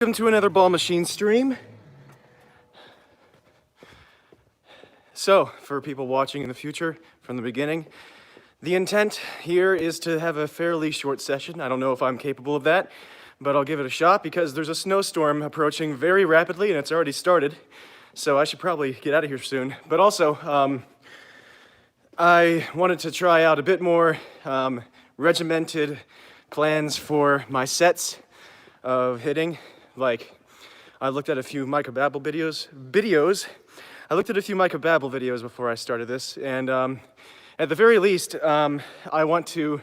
Welcome to another ball machine stream. So, for people watching in the future from the beginning, the intent here is to have a fairly short session. I don't know if I'm capable of that, but I'll give it a shot because there's a snowstorm approaching very rapidly and it's already started. So I should probably get out of here soon. But also, I wanted to try out a bit more regimented plans for my sets of hitting. Like, I looked at a few microbabble videos. I looked at a few microbabble videos before I started this, and at the very least, I want to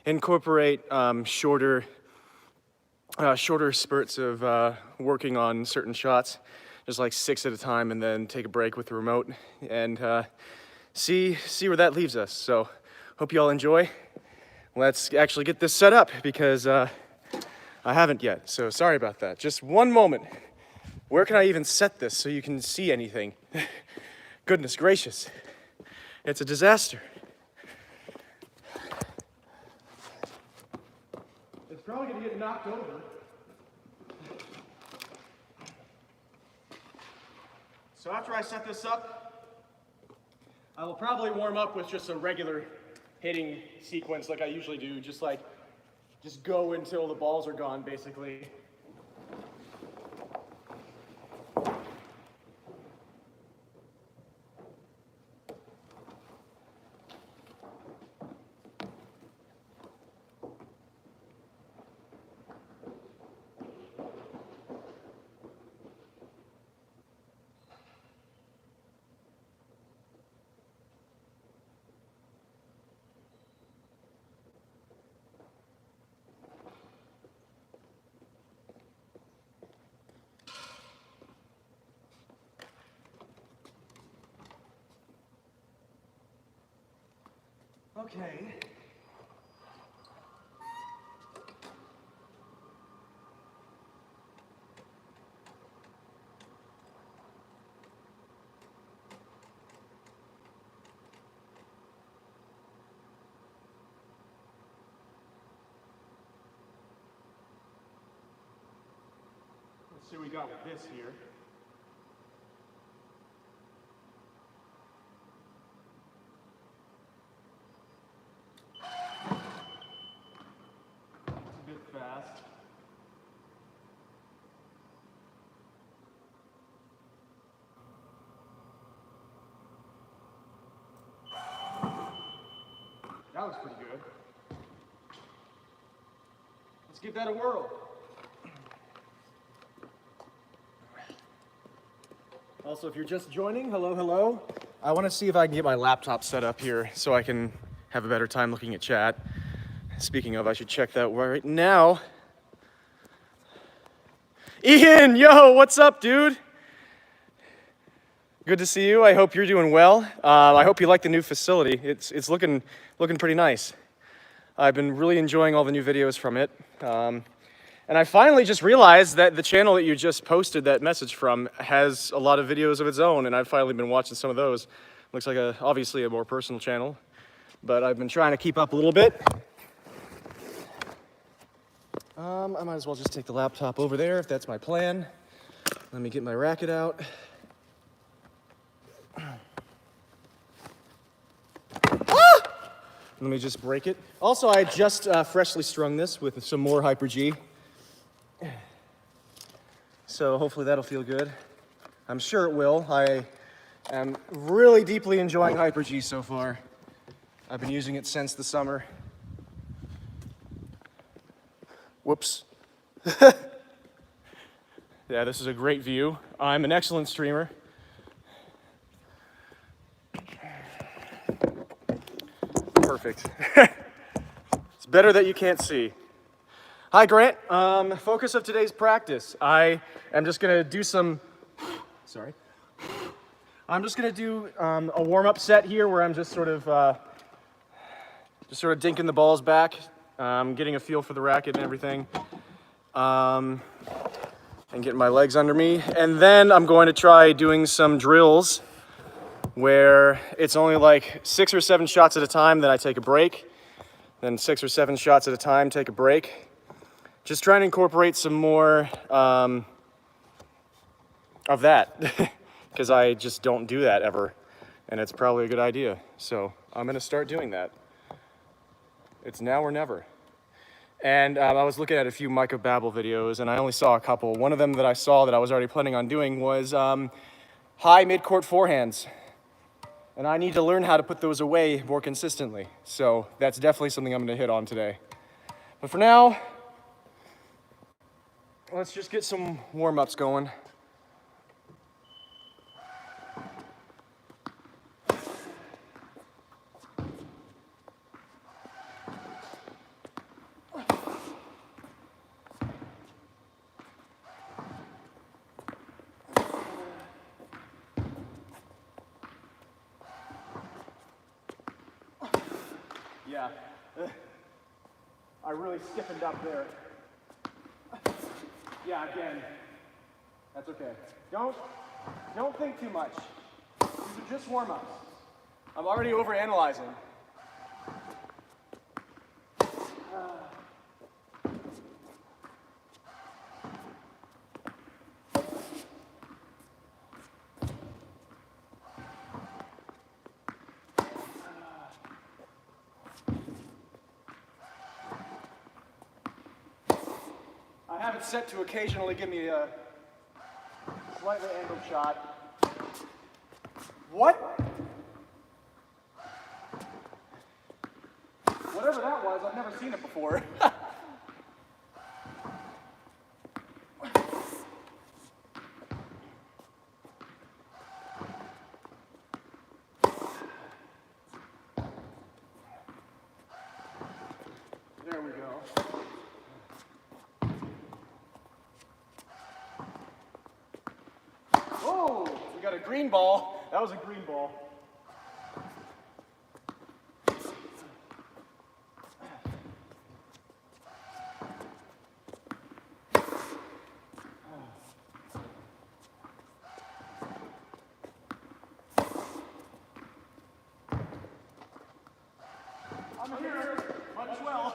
incorporate shorter spurts of working on certain shots, just like 6 at a time, and then take a break with the remote, and see where that leaves us. So, hope you all enjoy. Let's actually get this set up because I haven't yet, so sorry about that. Just one moment. Where can I even set this so you can see anything? Goodness gracious. It's a disaster. It's probably gonna get knocked over. So after I set this up, I will probably warm up with just a regular hitting sequence like I usually do, just go until the balls are gone, basically. Okay. Let's see what we got with this here. Fast. That was pretty good. Let's give that a whirl. Also, if you're just joining, hello. I want to see if I can get my laptop set up here so I can have a better time looking at chat. Speaking of, I should check that right now. Ian, yo, what's up, dude? Good to see you. I hope you're doing well. I hope you like the new facility. It's looking pretty nice. I've been really enjoying all the new videos from it. And I finally just realized that the channel that you just posted that message from has a lot of videos of its own, and I've finally been watching some of those. Looks like obviously a more personal channel, but I've been trying to keep up a little bit. I might as well just take the laptop over there if that's my plan. Let me get my racket out. Ah! Let me just break it. Also, I just freshly strung this with some more Hyper G. So hopefully that'll feel good. I'm sure it will. I am really deeply enjoying Hyper G so far. I've been using it since the summer. Whoops. Yeah, this is a great view. I'm an excellent streamer. Perfect. It's better that you can't see. Hi, Grant. Focus of today's practice. I am just gonna do I'm just gonna do a warm-up set here where I'm just sort of dinking the balls back. Getting a feel for the racket and everything, and getting my legs under me. And then I'm going to try doing some drills where it's only like 6 or 7 shots at a time, then I take a break, then 6 or 7 shots at a time, take a break, just trying to incorporate some more of that because I just don't do that ever, and it's probably a good idea. So I'm gonna start doing that. It's now or never. And I was looking at a few Micah Babel videos, and I only saw a couple. One of them that I saw that I was already planning on doing was high mid-court forehands. And I need to learn how to put those away more consistently. So that's definitely something I'm gonna hit on today. But for now, let's just get some warm-ups going. Yeah, I really stiffened up there. Yeah, again, that's okay. Don't think too much. These are just warm-ups. I'm already overanalyzing. I have it set to occasionally give me a slightly angled shot. What? Whatever that was, I've never seen it before. There we go. Whoa, we got a green ball. That was a green ball. I'm here, much well.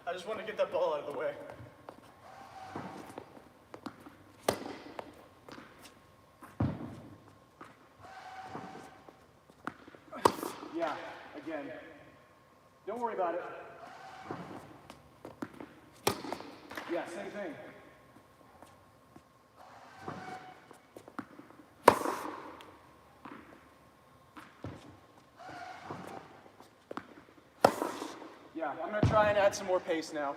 I just want to get that ball out of the way. Yeah, again, don't worry about it. Yeah, same thing. Yeah, I'm gonna try and add some more pace now.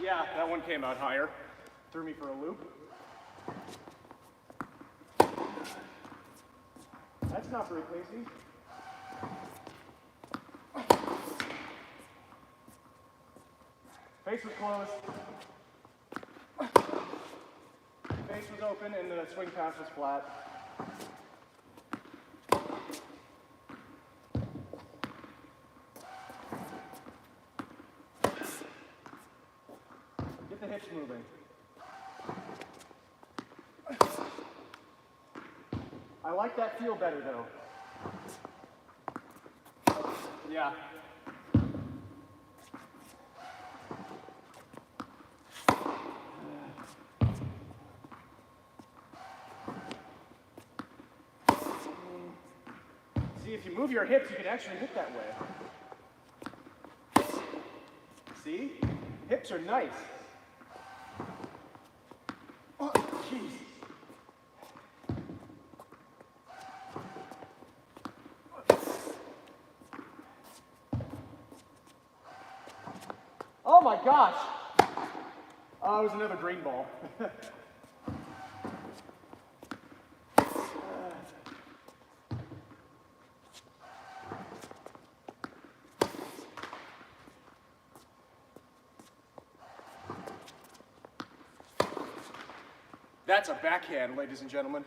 Yeah, that one came out higher. Threw me for a loop. That's not very pacey. Face was closed. Face was open and the swing pass was flat. Get the hips moving. I like that feel better though. Yeah. See, if you move your hips, you can actually hit that way. See? Hips are nice. Oh, jeez. Oh my gosh! Oh, it was another green ball. That's a backhand, ladies and gentlemen.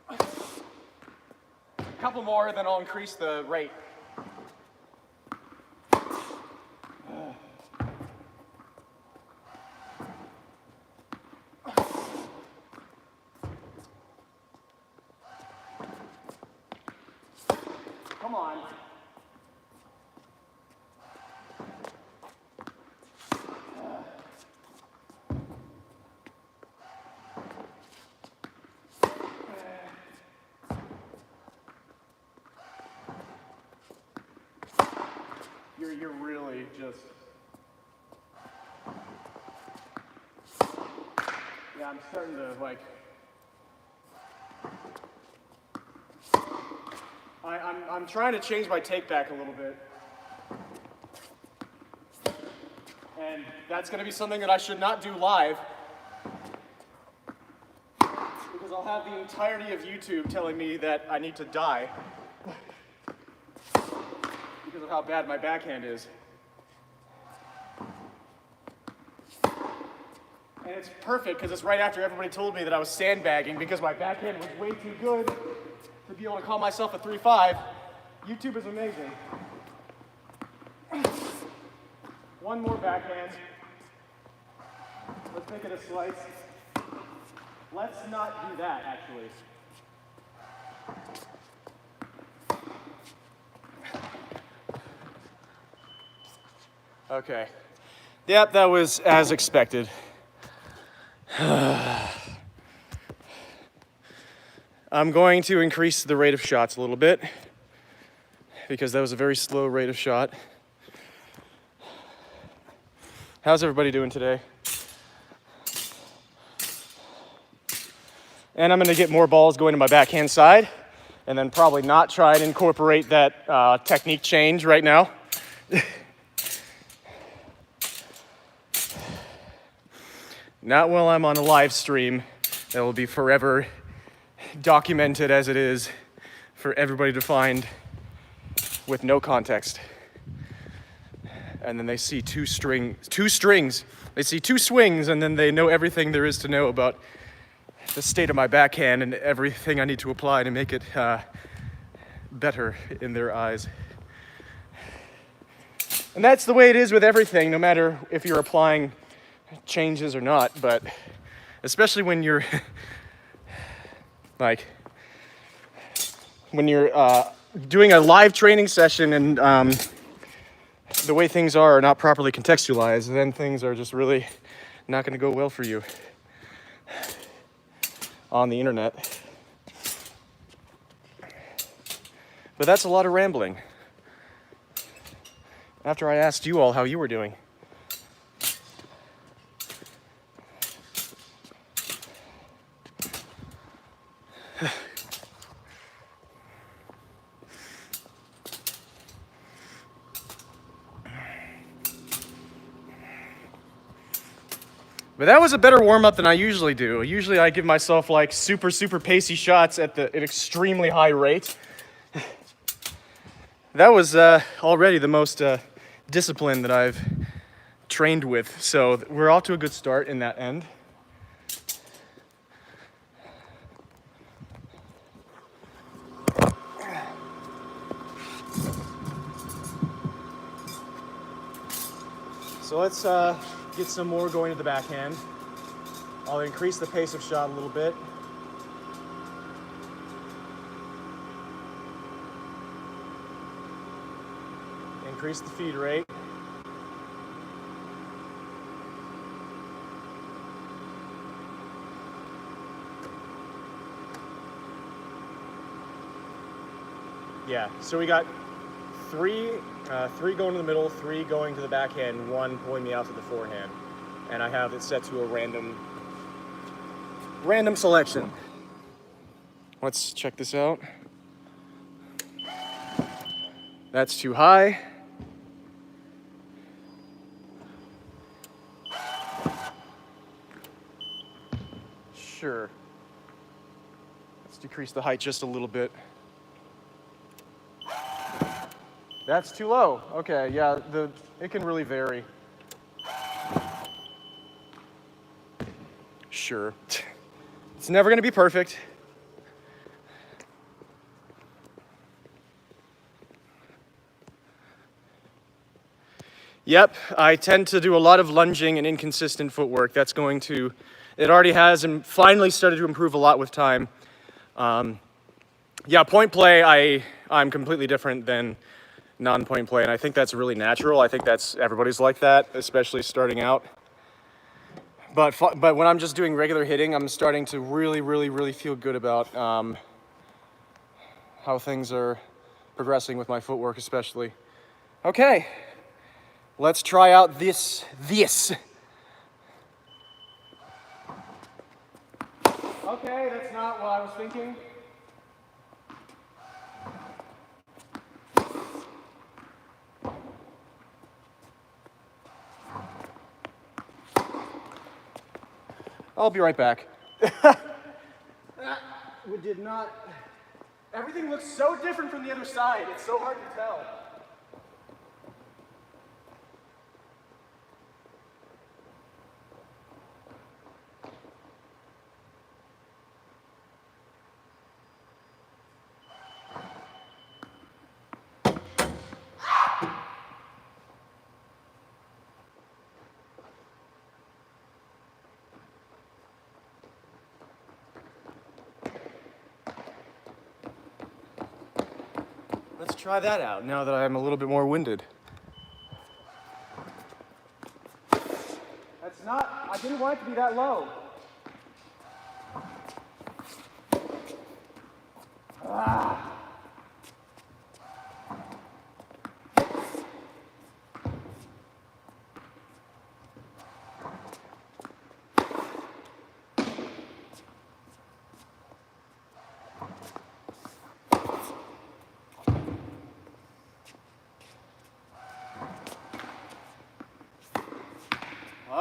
A couple more, then I'll increase the rate. Come on. You're really just... Yeah, I'm starting to like... I'm trying to change my take back a little bit. And that's going to be something that I should not do live. Because I'll have the entirety of YouTube telling me that I need to die. Because of how bad my backhand is. And it's perfect because it's right after everybody told me that I was sandbagging because my backhand was way too good to be able to call myself a 3-5. YouTube is amazing. One more backhand. Let's make it a slice. Let's not do that, actually. Okay. Yep, that was as expected. I'm going to increase the rate of shots a little bit because that was a very slow rate of shot. How's everybody doing today? And I'm going to get more balls going to my backhand side and then probably not try and incorporate that technique change right now. Not while I'm on a live stream that will be forever documented as it is for everybody to find with no context. And then they see two strings. They see two swings and then they know everything there is to know about the state of my backhand and everything I need to apply to make it better in their eyes. And that's the way it is with everything, no matter if you're applying changes or not, but especially when you're like when you're doing a live training session and the way things are not properly contextualized, then things are just really not going to go well for you on the internet. But that's a lot of rambling. After I asked you all how you were doing. But that was a better warm-up than I usually do. Usually I give myself like super pacey shots at an extremely high rate. That was already the most discipline that I've trained with. So we're off to a good start in that end. So let's get some more going to the backhand. I'll increase the pace of shot a little bit. Increase the feed rate. Yeah, so we got three going to the middle, 3 going to the backhand, 1 pulling me out to the forehand. And I have it set to a random selection. Let's check this out. That's too high. Sure. Let's decrease the height just a little bit. That's too low. Okay, yeah, it can really vary. Sure. It's never gonna be perfect. Yep, I tend to do a lot of lunging and inconsistent footwork. That's going to, it already has and finally started to improve a lot with time. Yeah, point play, I'm completely different than non-point play, and I think that's really natural. I think everybody's like that, especially starting out. But when I'm just doing regular hitting, I'm starting to really feel good about how things are progressing with my footwork, especially. Okay, let's try out this. Okay, that's not what I was thinking. I'll be right back. We did not. Everything looks so different from the other side. It's so hard to tell. Let's try that out now that I'm a little bit more winded. That's not, I didn't want it to be that low. Ah.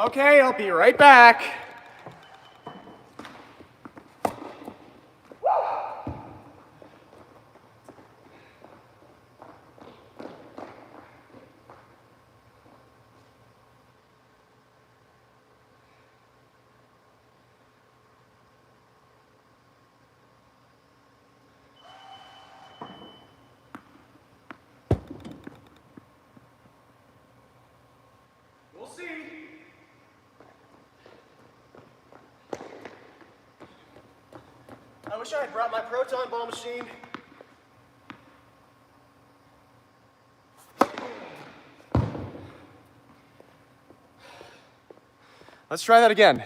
Okay, I'll be right back. We'll see. I wish I had brought my proton ball machine. Let's try that again.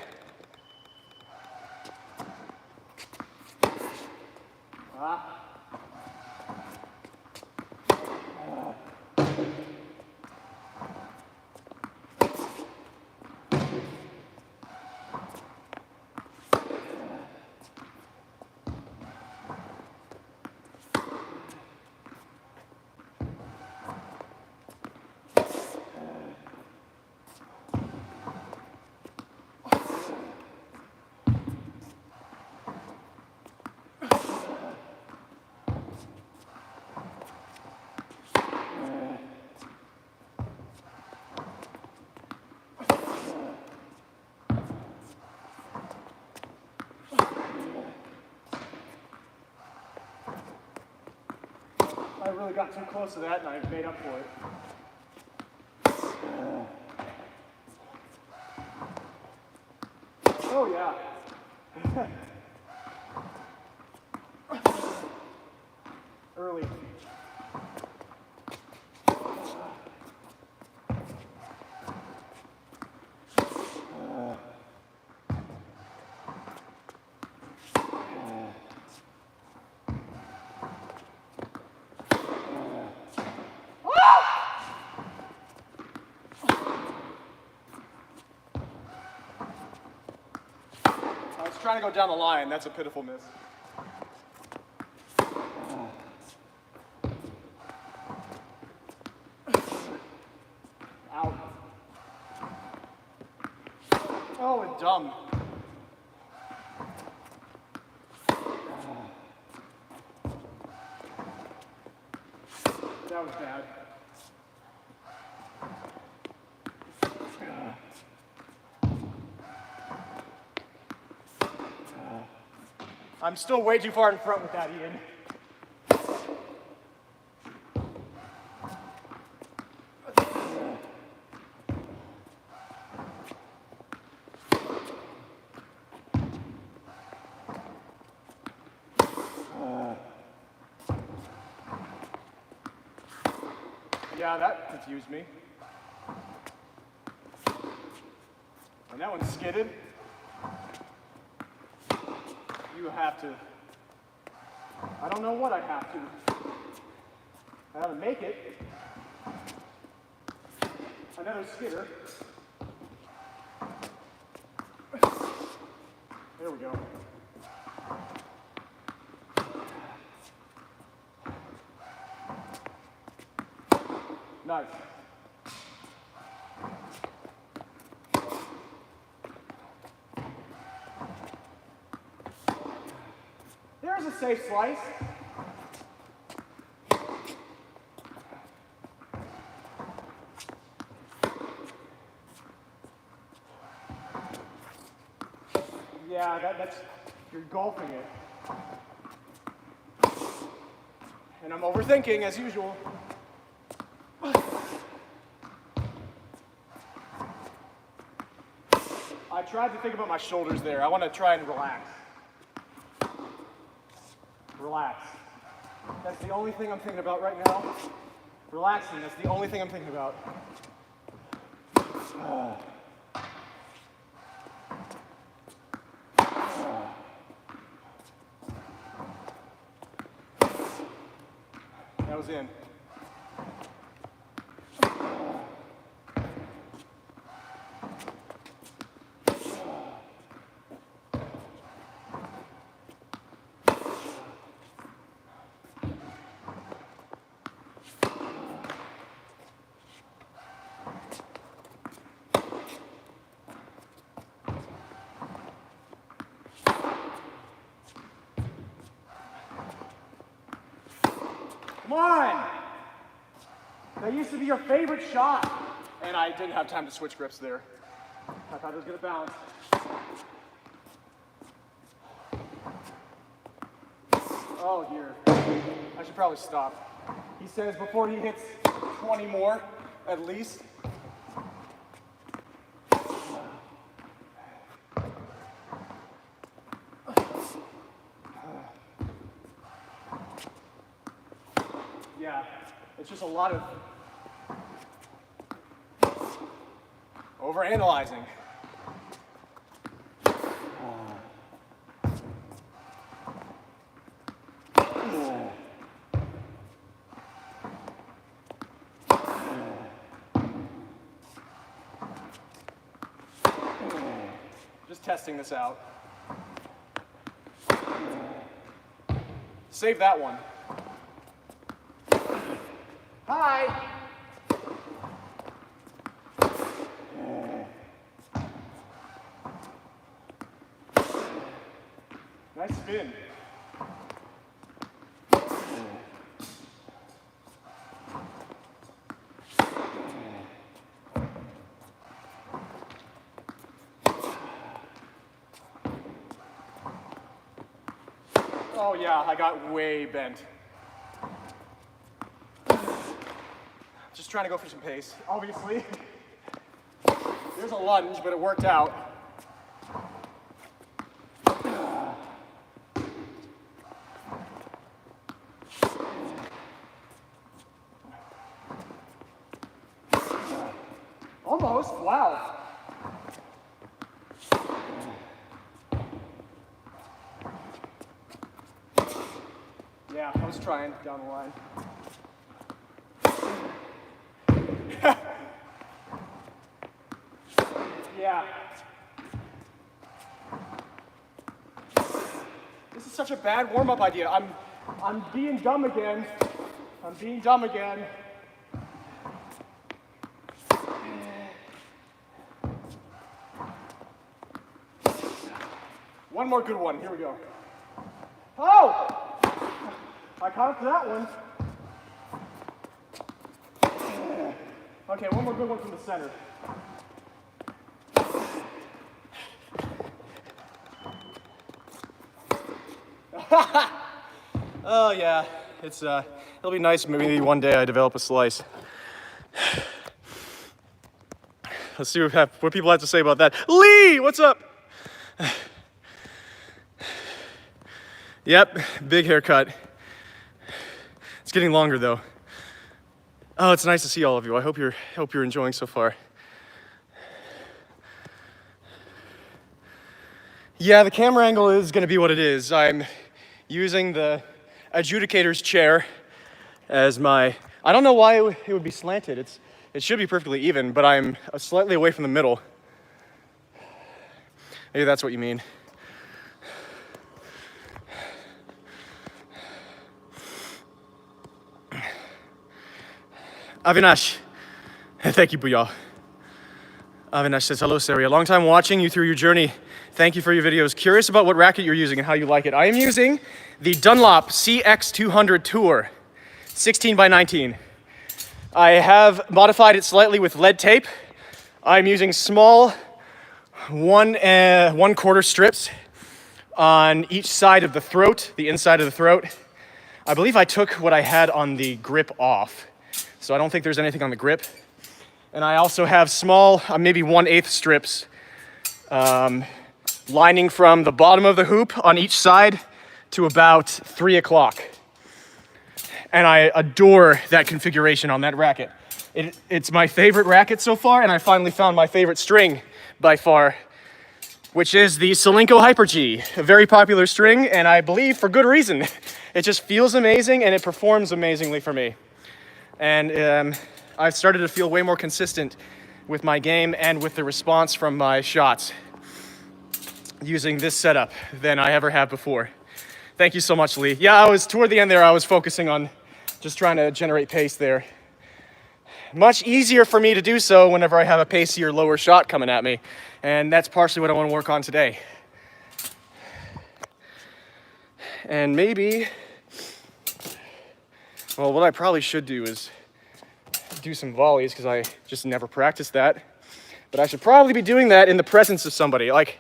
I really got too close to that and I made up for it. Oh yeah. Early. I was trying to go down the line. That's a pitiful miss. Out. Oh, and dumb. That was bad. I'm still way too far in front with that, Ian. Yeah, that confused me. And that one skidded. You have to. I don't know what I have to. I have to make it. Another skidder. There we go. Nice. There's a safe slice. Yeah, that's, you're golfing it. And I'm overthinking as usual. I tried to think about my shoulders there. I want to try and relax. Relax. That's the only thing I'm thinking about right now. Relaxing, that's the only thing I'm thinking about. That was in. Come on! That used to be your favorite shot. And I didn't have time to switch grips there. I thought it was gonna bounce. Oh dear. I should probably stop. He says before he hits 20 more, at least. Yeah, it's just a lot of overanalyzing. Just testing this out. Save that one. Hi! Nice spin. Oh yeah, I got way bent. Just trying to go for some pace, obviously. There's a lunge, but it worked out. Almost, wow. Yeah, I was trying down the line. Yeah. This is such a bad warm-up idea. I'm being dumb again. I'm being dumb again. One more good one. Here we go. Oh! I caught up to that one. Okay, one more good one from the center. Oh yeah, it'll be nice. Maybe one day I develop a slice. Let's see what people have to say about that. Lee, what's up? Yep, big haircut. It's getting longer though. Oh, it's nice to see all of you. I hope you're enjoying so far. Yeah, the camera angle is going to be what it is. I'm using the adjudicator's chair as my. I don't know why it would be slanted. It should be perfectly even, but I'm slightly away from the middle. Maybe that's what you mean. Avinash, thank you, Booyah. Avinash says, hello, Sari. A long time watching you through your journey. Thank you for your videos. Curious about what racket you're using and how you like it. I am using the Dunlop CX 200 Tour, 16 by 19. I have modified it slightly with lead tape. I'm using small 1/4 strips on each side of the throat, the inside of the throat. I believe I took what I had on the grip off, so I don't think there's anything on the grip. And I also have small, maybe 1/8 strips lining from the bottom of the hoop on each side to about 3 o'clock. And I adore that configuration on that racket. It's my favorite racket so far, and I finally found my favorite string by far, which is the Solinco Hyper G, a very popular string, and I believe for good reason. It just feels amazing and it performs amazingly for me. And I've started to feel way more consistent with my game and with the response from my shots using this setup than I ever have before. Thank you so much, Lee. Yeah, toward the end there, I was focusing on just trying to generate pace there. Much easier for me to do so whenever I have a pacier, lower shot coming at me. And that's partially what I want to work on today. And maybe, well, what I probably should do is do some volleys, because I just never practiced that. But I should probably be doing that in the presence of somebody. Like,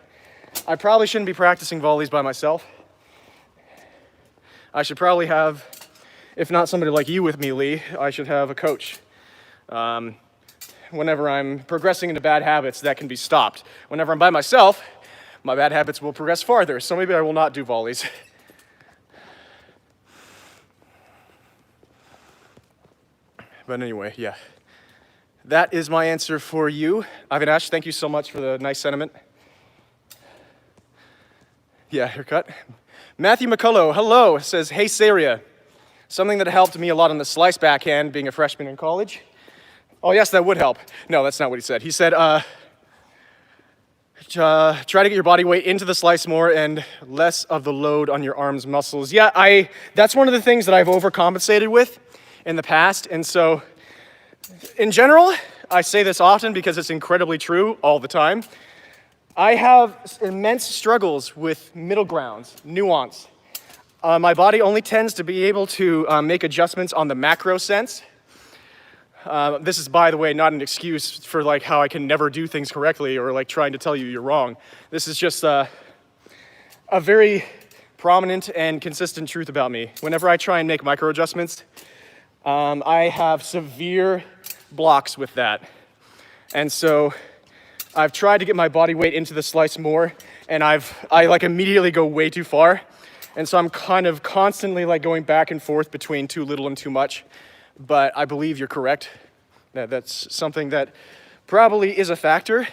I probably shouldn't be practicing volleys by myself. I should probably have, if not somebody like you with me, Lee, I should have a coach. Whenever I'm progressing into bad habits, that can be stopped. Whenever I'm by myself, my bad habits will progress farther, so maybe I will not do volleys. But anyway, yeah. That is my answer for you. Avinash, thank you so much for the nice sentiment. Yeah, haircut. Matthew McCullough, hello, says, hey, Saria. Something that helped me a lot on the slice backhand, being a freshman in college. Oh, yes, that would help. No, that's not what he said. He said, try to get your body weight into the slice more and less of the load on your arms muscles. Yeah, that's one of the things that I've overcompensated with in the past. And so, in general, I say this often because it's incredibly true all the time. I have immense struggles with middle grounds, nuance. My body only tends to be able to make adjustments on the macro sense. This is, by the way, not an excuse for like how I can never do things correctly or like trying to tell you you're wrong. This is just a very prominent and consistent truth about me. Whenever I try and make micro adjustments, I have severe blocks with that. And so I've tried to get my body weight into the slice more, and I like immediately go way too far. And so I'm kind of constantly like going back and forth between too little and too much. But I believe you're correct. That's something that probably is a factor.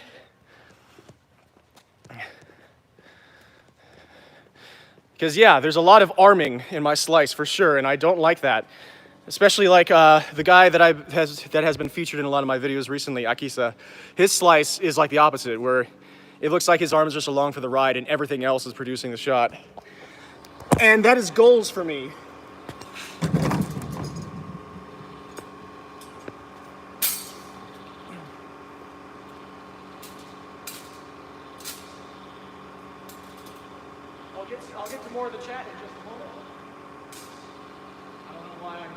Because yeah, there's a lot of arming in my slice for sure, and I don't like that. Especially like the guy that has been featured in a lot of my videos recently, Akisa. His slice is like the opposite, where it looks like his arms are just along for the ride and everything else is producing the shot. And that is goals for me. I'll get to more of the chat in just a moment. I don't know why I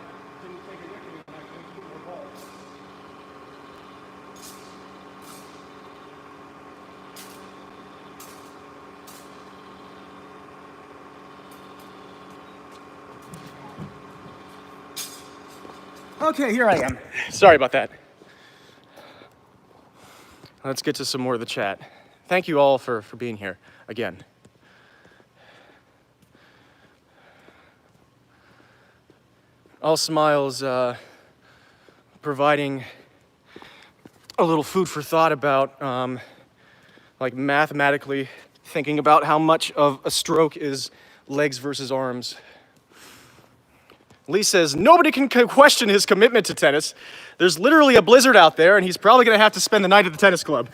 didn't think of looking at my computer balls. Okay, here I am. Sorry about that. Let's get to some more of the chat. Thank you all for being here again. All smiles, providing a little food for thought about, like mathematically thinking about how much of a stroke is legs versus arms. Lee says, nobody can question his commitment to tennis. There's literally a blizzard out there, and he's probably going to have to spend the night at the tennis club.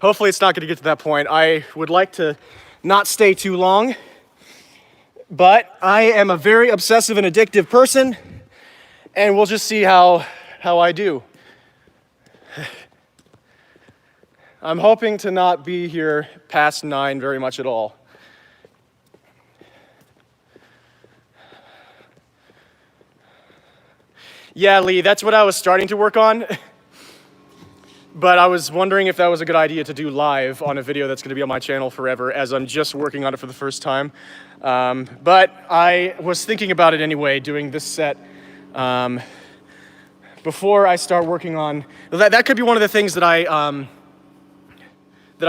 Hopefully it's not going to get to that point. I would like to not stay too long, but I am a very obsessive and addictive person, and we'll just see how I do. I'm hoping to not be here past 9 very much at all. Yeah, Lee, that's what I was starting to work on. But I was wondering if that was a good idea to do live on a video that's going to be on my channel forever, as I'm just working on it for the first time. But I was thinking about it anyway, doing this set before I start working on... That could be one of the things that I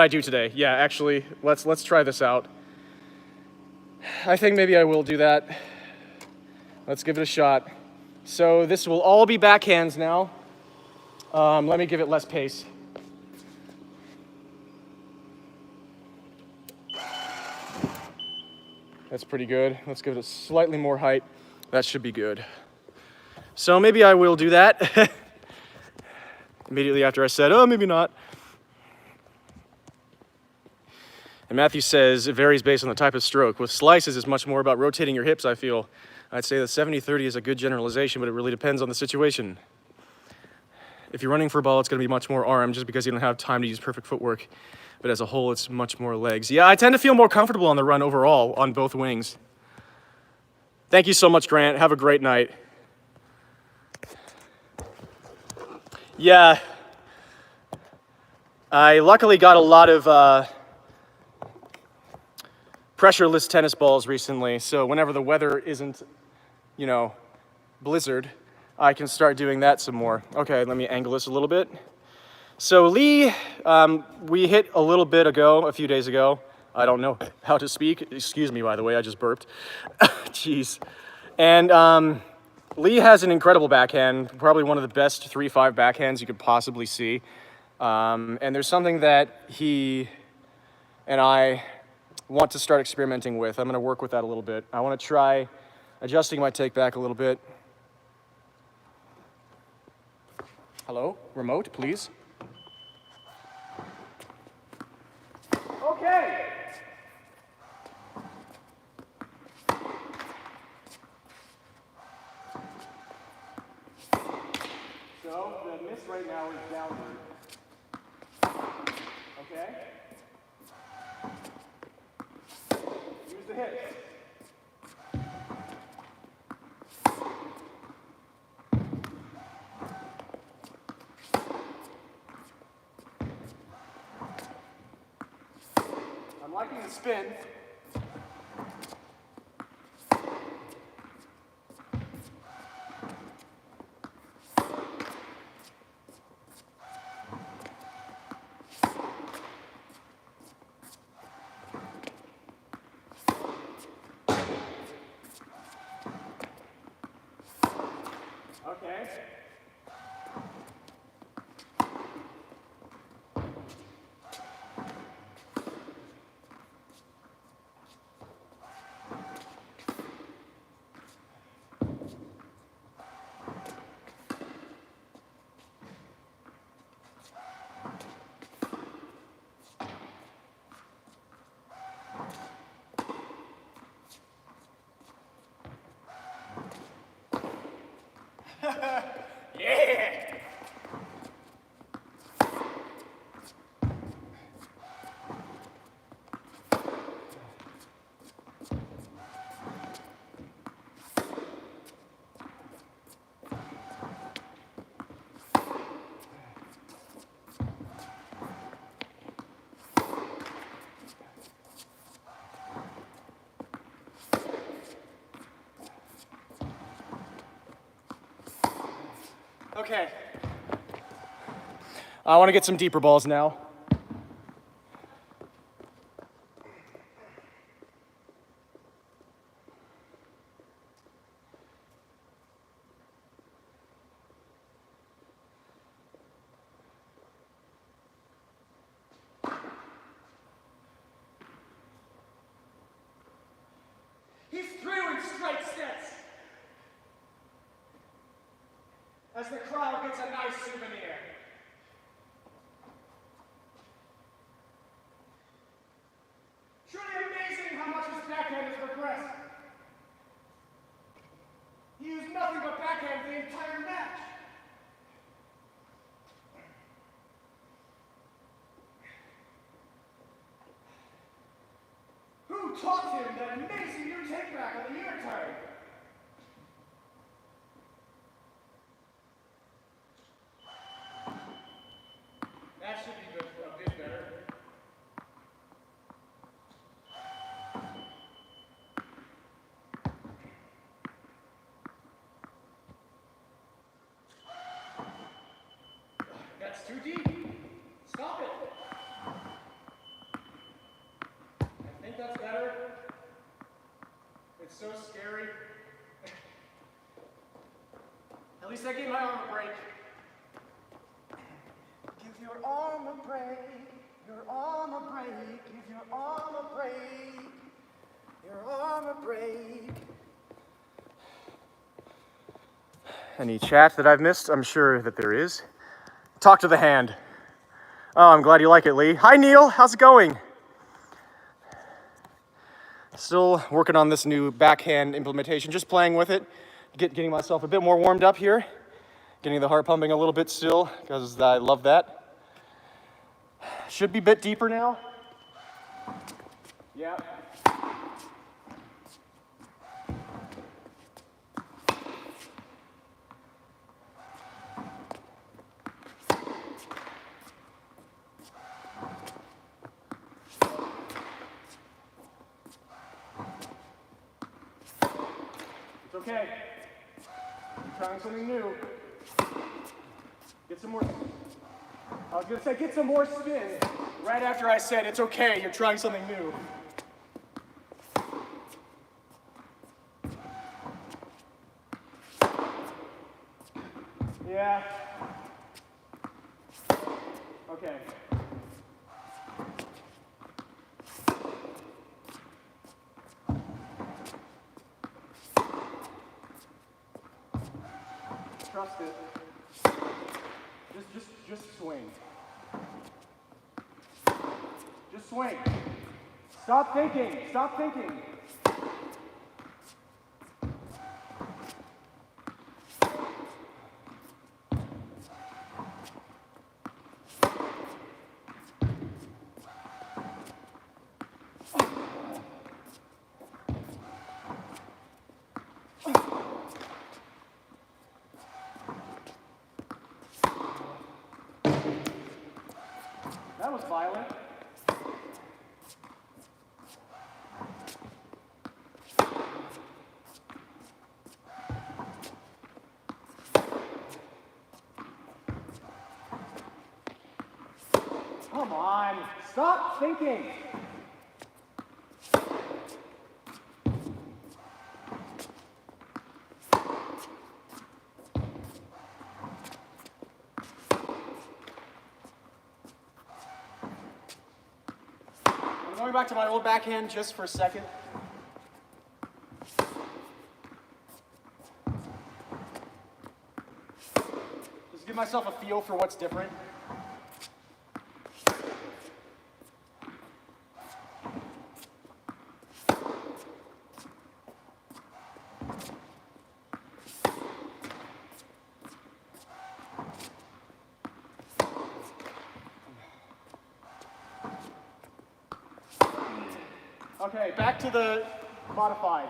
do today. Yeah, actually, let's try this out. I think maybe I will do that. Let's give it a shot. So this will all be backhands now. Let me give it less pace. That's pretty good. Let's give it a slightly more height. That should be good. So maybe I will do that. Immediately after I said, oh, maybe not. And Matthew says, it varies based on the type of stroke. With slices, it's much more about rotating your hips, I feel. I'd say that 70-30 is a good generalization, but it really depends on the situation. If you're running for a ball, it's going to be much more arm just because you don't have time to use perfect footwork. But as a whole, it's much more legs. Yeah, I tend to feel more comfortable on the run overall on both wings. Thank you so much, Grant. Have a great night. Yeah. I luckily got a lot of pressureless tennis balls recently, so whenever the weather isn't, you know, blizzard, I can start doing that some more. Okay, let me angle this a little bit. So Lee, we hit a little bit ago, a few days ago. I don't know how to speak. Excuse me, by the way, I just burped. Jeez. And Lee has an incredible backhand, probably one of the best 3-5 backhands you could possibly see. And there's something that he and I want to start experimenting with. I'm going to work with that a little bit. I want to try adjusting my take back a little bit. Hello, remote, please. Okay. So the miss right now is downward. Okay. Use the hips. I'm liking the spin. Okay. Yeah! Okay. I want to get some deeper balls now. He's through in straight steps. As the crowd gets a nice souvenir. Truly amazing how much his backhand has progressed. He used nothing but backhand the entire match. Who taught him that amazing new take back on the unitary? That should be good for a bit better. That's too deep. Stop it. I think that's better. It's so scary. At least I gave my arm a break. Give your arm a break. Your arm a break. Give your arm a break. Your arm a break. Any chat that I've missed? I'm sure that there is. Talk to the hand. Oh, I'm glad you like it, Lee. Hi, Neil. How's it going? Still working on this new backhand implementation, just playing with it, getting myself a bit more warmed up here, getting the heart pumping a little bit still, because I love that. Should be a bit deeper now. Yeah. It's okay. You're trying something new. Get some more. I was gonna say get some more spin. Right after I said it's okay, you're trying something new. Yeah. Okay. Trust it. Just swing. Just swing. Stop thinking. Stop thinking. That was violent. Come on, stop thinking. I'm going back to my old backhand just for a second. Just give myself a feel for what's different. Okay, back to the modified.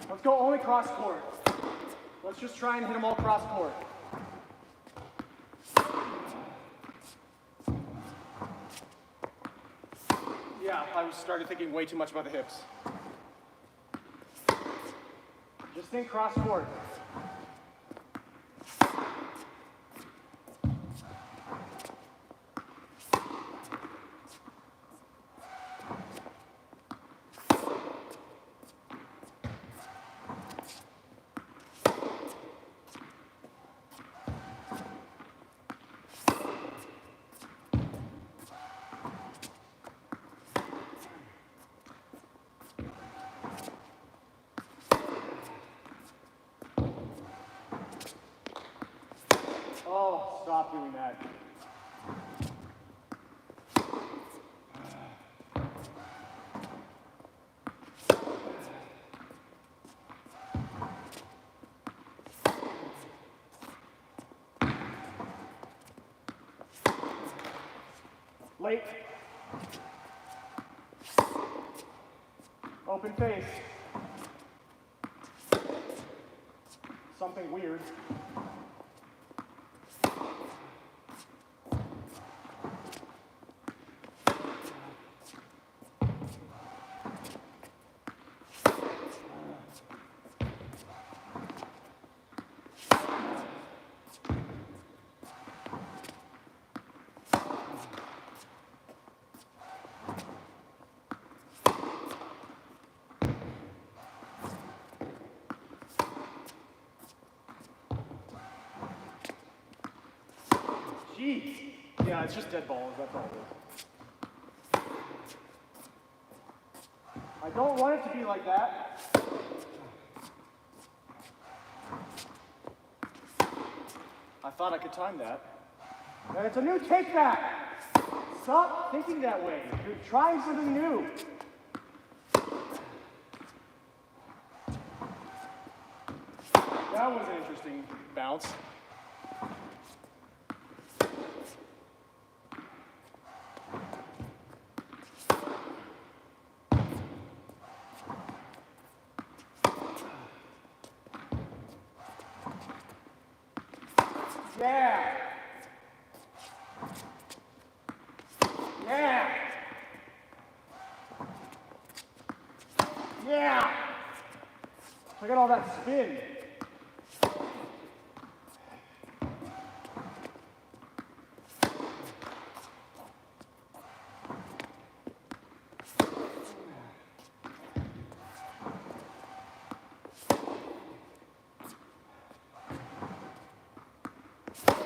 Let's go only cross court. Let's just try and hit them all cross court. Yeah, I started thinking way too much about the hips. Just think cross court. Oh, stop doing that. Late. Open face. Something weird. Jeez. Yeah, it's just dead balls, that's all it is. I don't want it to be like that. I thought I could time that. And it's a new take back. Stop thinking that way. You're trying something new. That was an interesting bounce. Yeah. Yeah. Yeah. Look at all that spin.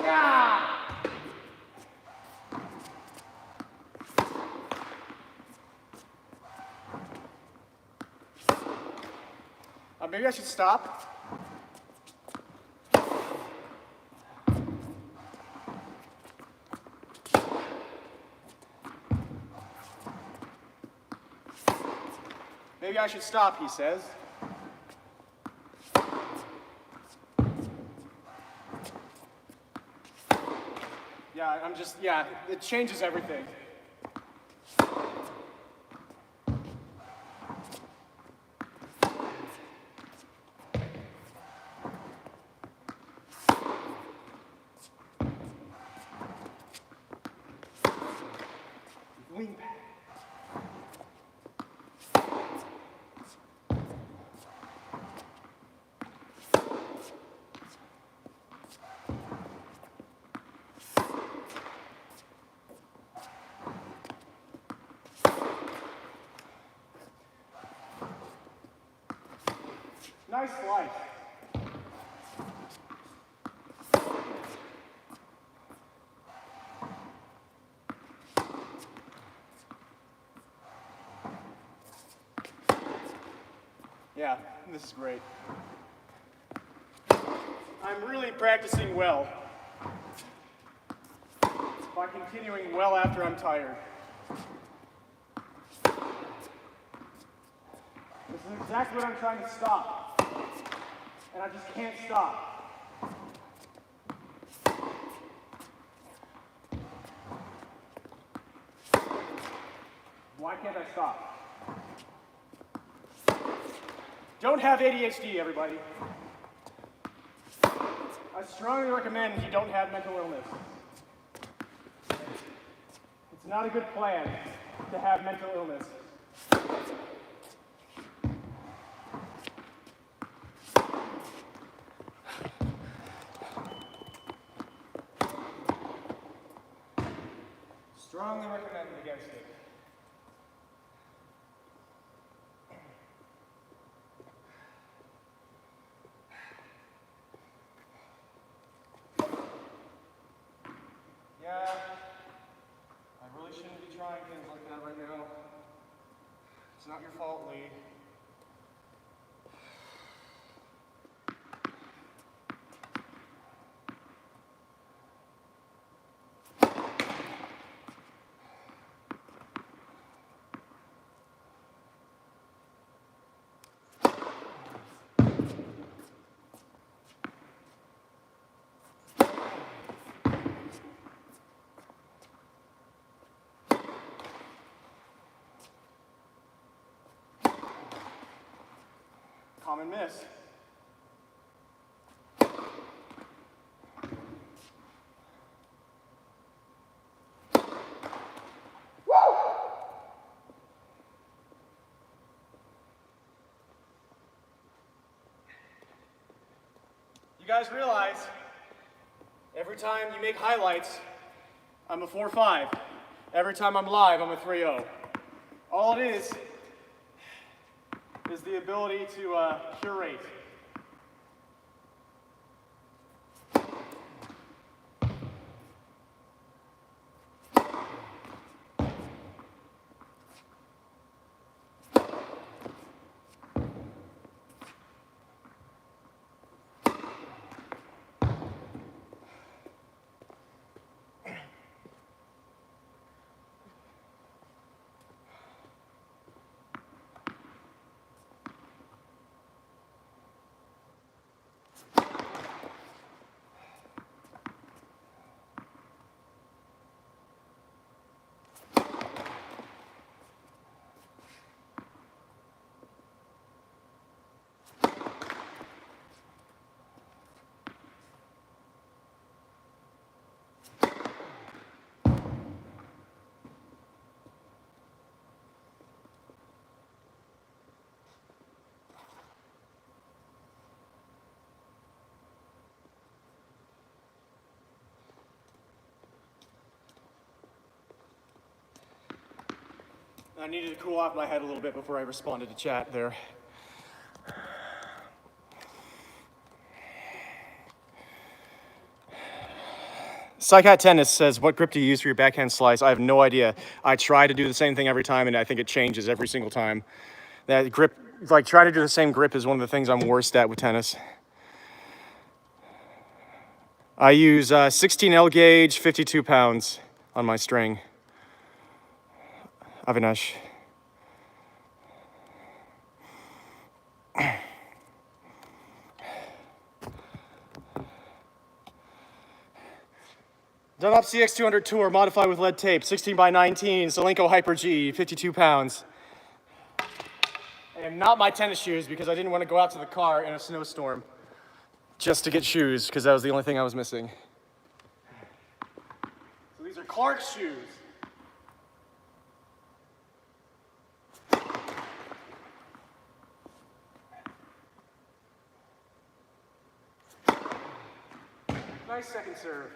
Yeah. Maybe I should stop. Maybe I should stop, he says. Yeah, it changes everything. Wing back. Nice slice. Yeah, this is great. I'm really practicing well. By continuing well after I'm tired. This is exactly what I'm trying to stop. And I just can't stop. Why can't I stop? Don't have ADHD, everybody. I strongly recommend you don't have mental illness. It's not a good plan to have mental illness. Strongly recommend against it. Yeah, I really shouldn't be trying things like that right now. It's not your fault, Lee. Common miss. You guys realize every time you make highlights, I'm a 4-5. Every time I'm live, I'm a 3-0. All it is the ability to curate. I needed to cool off my head a little bit before I responded to chat there. Psychat Tennis says, what grip do you use for your backhand slice? I have no idea. I try to do the same thing every time, and I think it changes every single time. That grip, like trying to do the same grip is one of the things I'm worst at with tennis. I use 16L gauge, 52 pounds on my string. Avinash. Dunlop CX 200 Tour, modified with lead tape, 16 by 19, Solinco Hyper G, 52 pounds. And not my tennis shoes because I didn't want to go out to the car in a snowstorm just to get shoes because that was the only thing I was missing. So these are Clark's shoes. Nice second serve.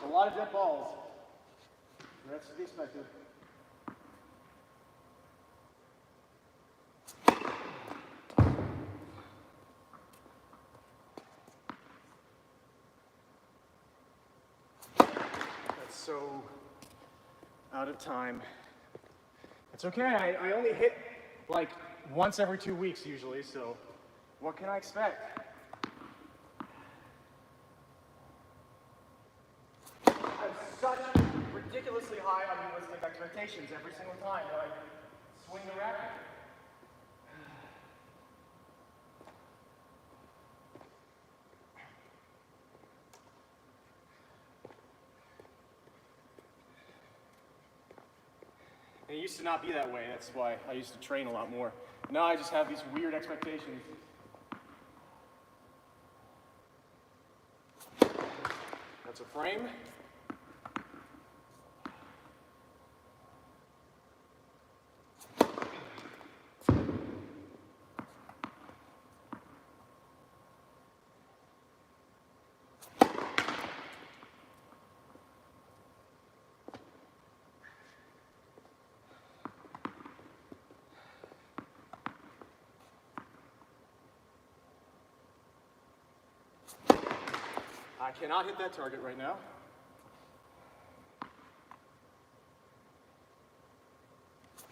A lot of dead balls. That's to be expected. That's so out of time. It's okay, I only hit like once every 2 weeks usually, so what can I expect? I have such ridiculously high unrealistic expectations every single time that I swing the racket. it used to not be that way. That's why I used to train a lot more. Now I just have these weird expectations. That's a frame. I cannot hit that target right now.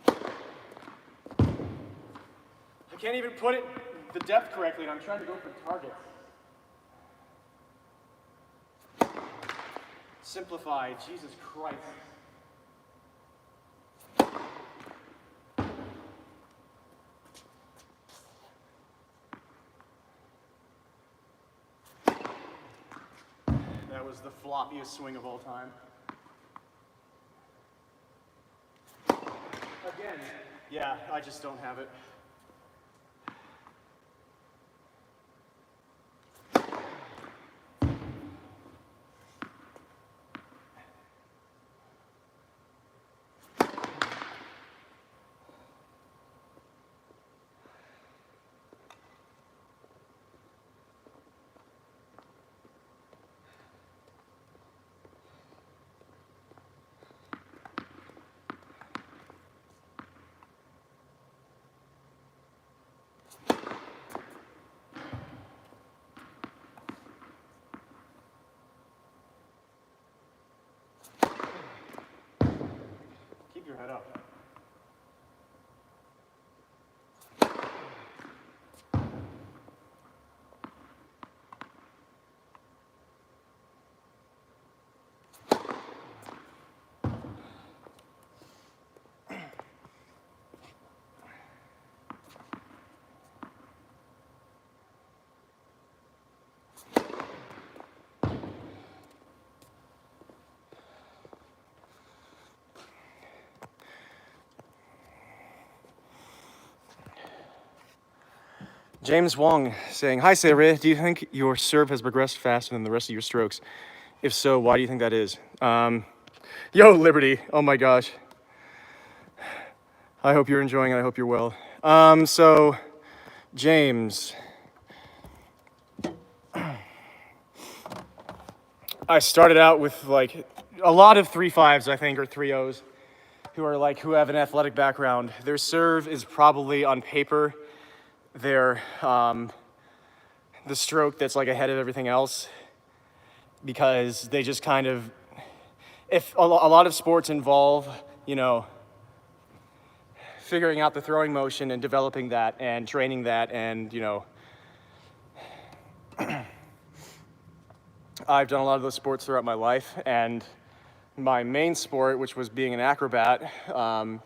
I can't even put it the depth correctly, and I'm trying to go for targets. Simplify, Jesus Christ. That was the floppiest swing of all time. Again, yeah, I just don't have it. Keep your head up. James Wong saying, "Hi Sarah, do you think your serve has progressed faster than the rest of your strokes? If so, why do you think that is?" Yo, Liberty, oh my gosh. I hope you're enjoying it, I hope you're well. So, James. I started out with like a lot of 3.5s, I think, or 3.0s, who have an athletic background. Their serve is probably on paper the stroke that's like ahead of everything else, because they just kind of, if a lot of sports involve, you know, figuring out the throwing motion and developing that and training that, and you know, I've done a lot of those sports throughout my life, and my main sport, which was being an acrobat,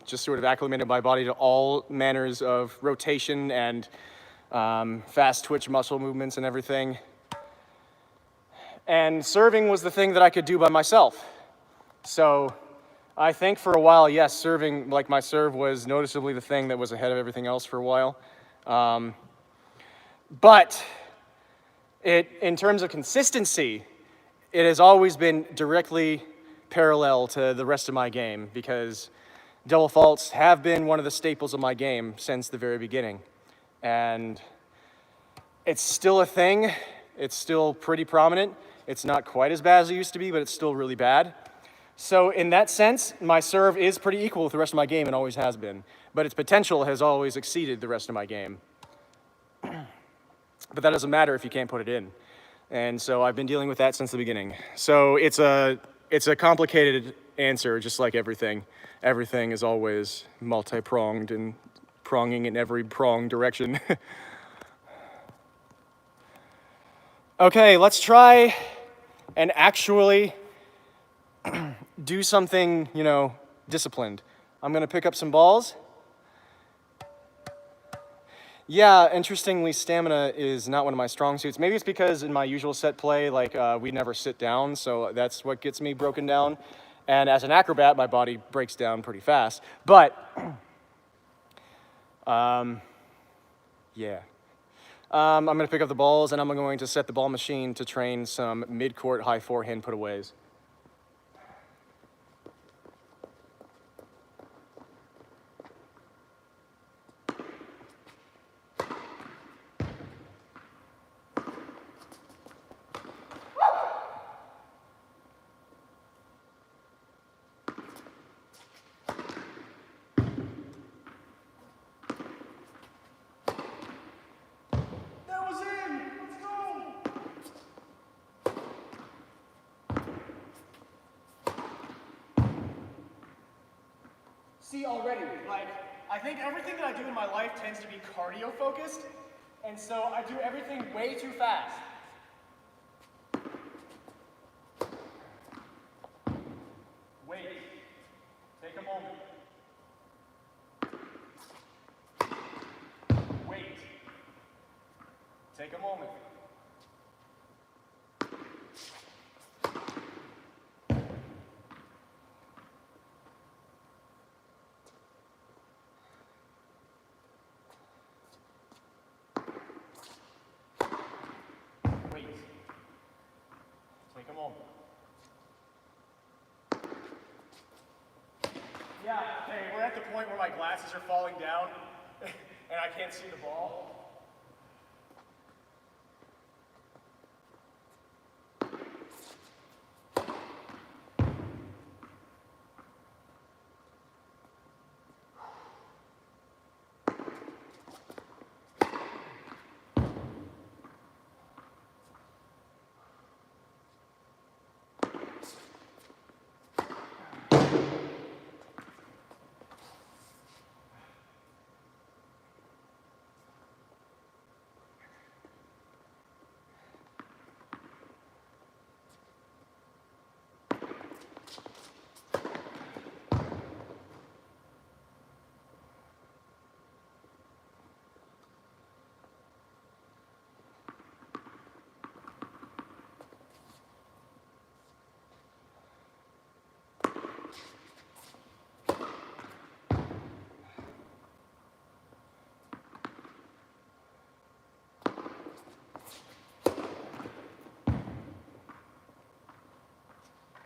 just sort of acclimated my body to all manners of rotation and fast twitch muscle movements and everything. And serving was the thing that I could do by myself. So I think for a while, yes, serving, like my serve was noticeably the thing that was ahead of everything else for a while. But in terms of consistency, it has always been directly parallel to the rest of my game, because double faults have been one of the staples of my game since the very beginning. And it's still a thing. It's still pretty prominent. It's not quite as bad as it used to be, but it's still really bad. So in that sense, my serve is pretty equal with the rest of my game and always has been. But its potential has always exceeded the rest of my game. But that doesn't matter if you can't put it in. And so I've been dealing with that since the beginning. So it's a complicated answer, just like everything. Everything is always multi-pronged and pronging in every prong direction. Okay, let's try and actually do something, you know, disciplined. I'm gonna pick up some balls. Yeah, interestingly, stamina is not one of my strong suits. Maybe it's because in my usual set play, like, we never sit down, so that's what gets me broken down. And as an acrobat, my body breaks down pretty fast. But, yeah. I'm going to pick up the balls, and I'm going to set the ball machine to train some mid-court high forehand putaways. See already, like, I think everything that I do in my life tends to be cardio focused, and so I do everything way too fast. Wait. Take a moment. Wait. Take a moment. Wait. Take a moment. Yeah, hey, we're at the point where my glasses are falling down and I can't see the ball.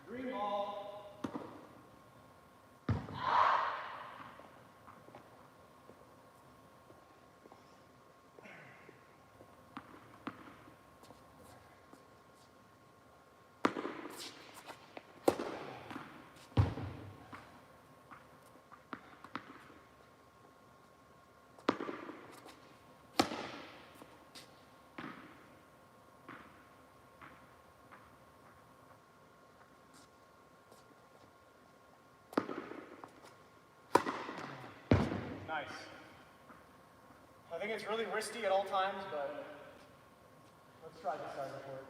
Green ball. Nice. I think it's really wristy at all times, but let's try this side of the court.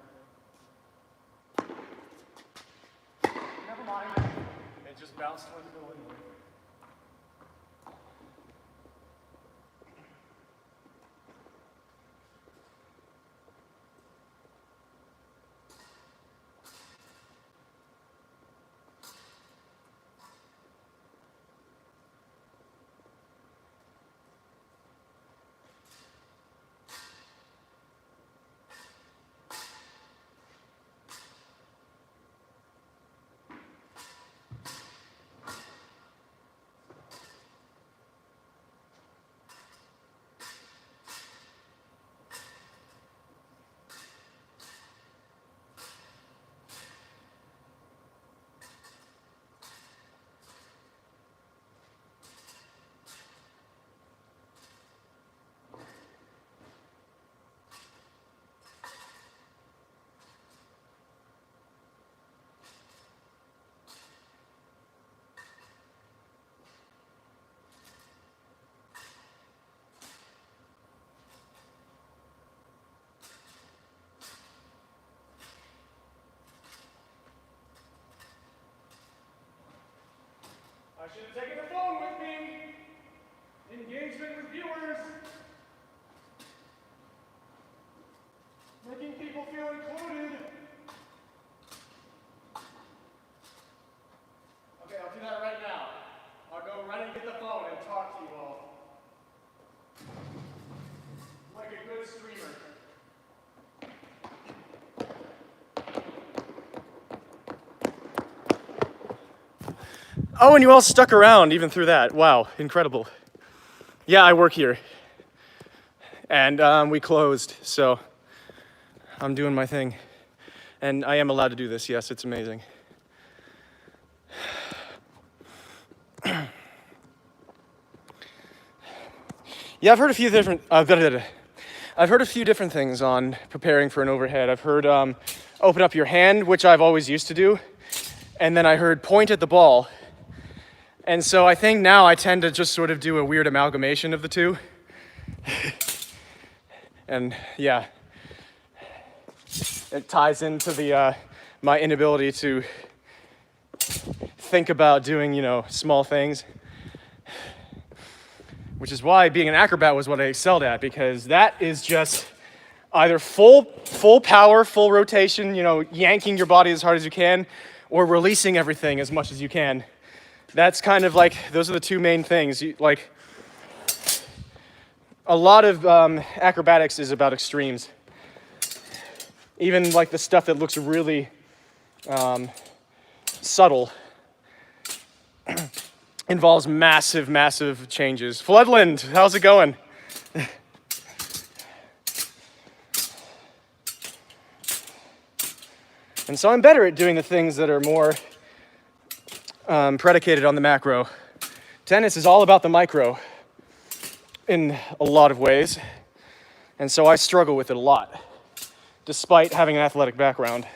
Never mind. It just bounced towards the middle anyway. I should have taken the phone with me. Engagement with viewers. Making people feel included. Oh, and you all stuck around even through that. Wow, incredible. Yeah, I work here. And we closed, so I'm doing my thing. And I am allowed to do this, yes, it's amazing. Yeah, I've heard a few different, I've heard a few different things on preparing for an overhead. I've heard open up your hand, which I've always used to do. And then I heard point at the ball. And so I think now I tend to just sort of do a weird amalgamation of the two. And yeah, it ties into the my inability to think about doing, you know, small things. Which is why being an acrobat was what I excelled at, because that is just either full power, full rotation, you know, yanking your body as hard as you can, or releasing everything as much as you can. That's kind of like, those are the two main things. Like, a lot of acrobatics is about extremes. Even like the stuff that looks really subtle involves massive changes. Floodland, how's it going? And so I'm better at doing the things that are more predicated on the macro. Tennis is all about the micro in a lot of ways. And so I struggle with it a lot, despite having an athletic background.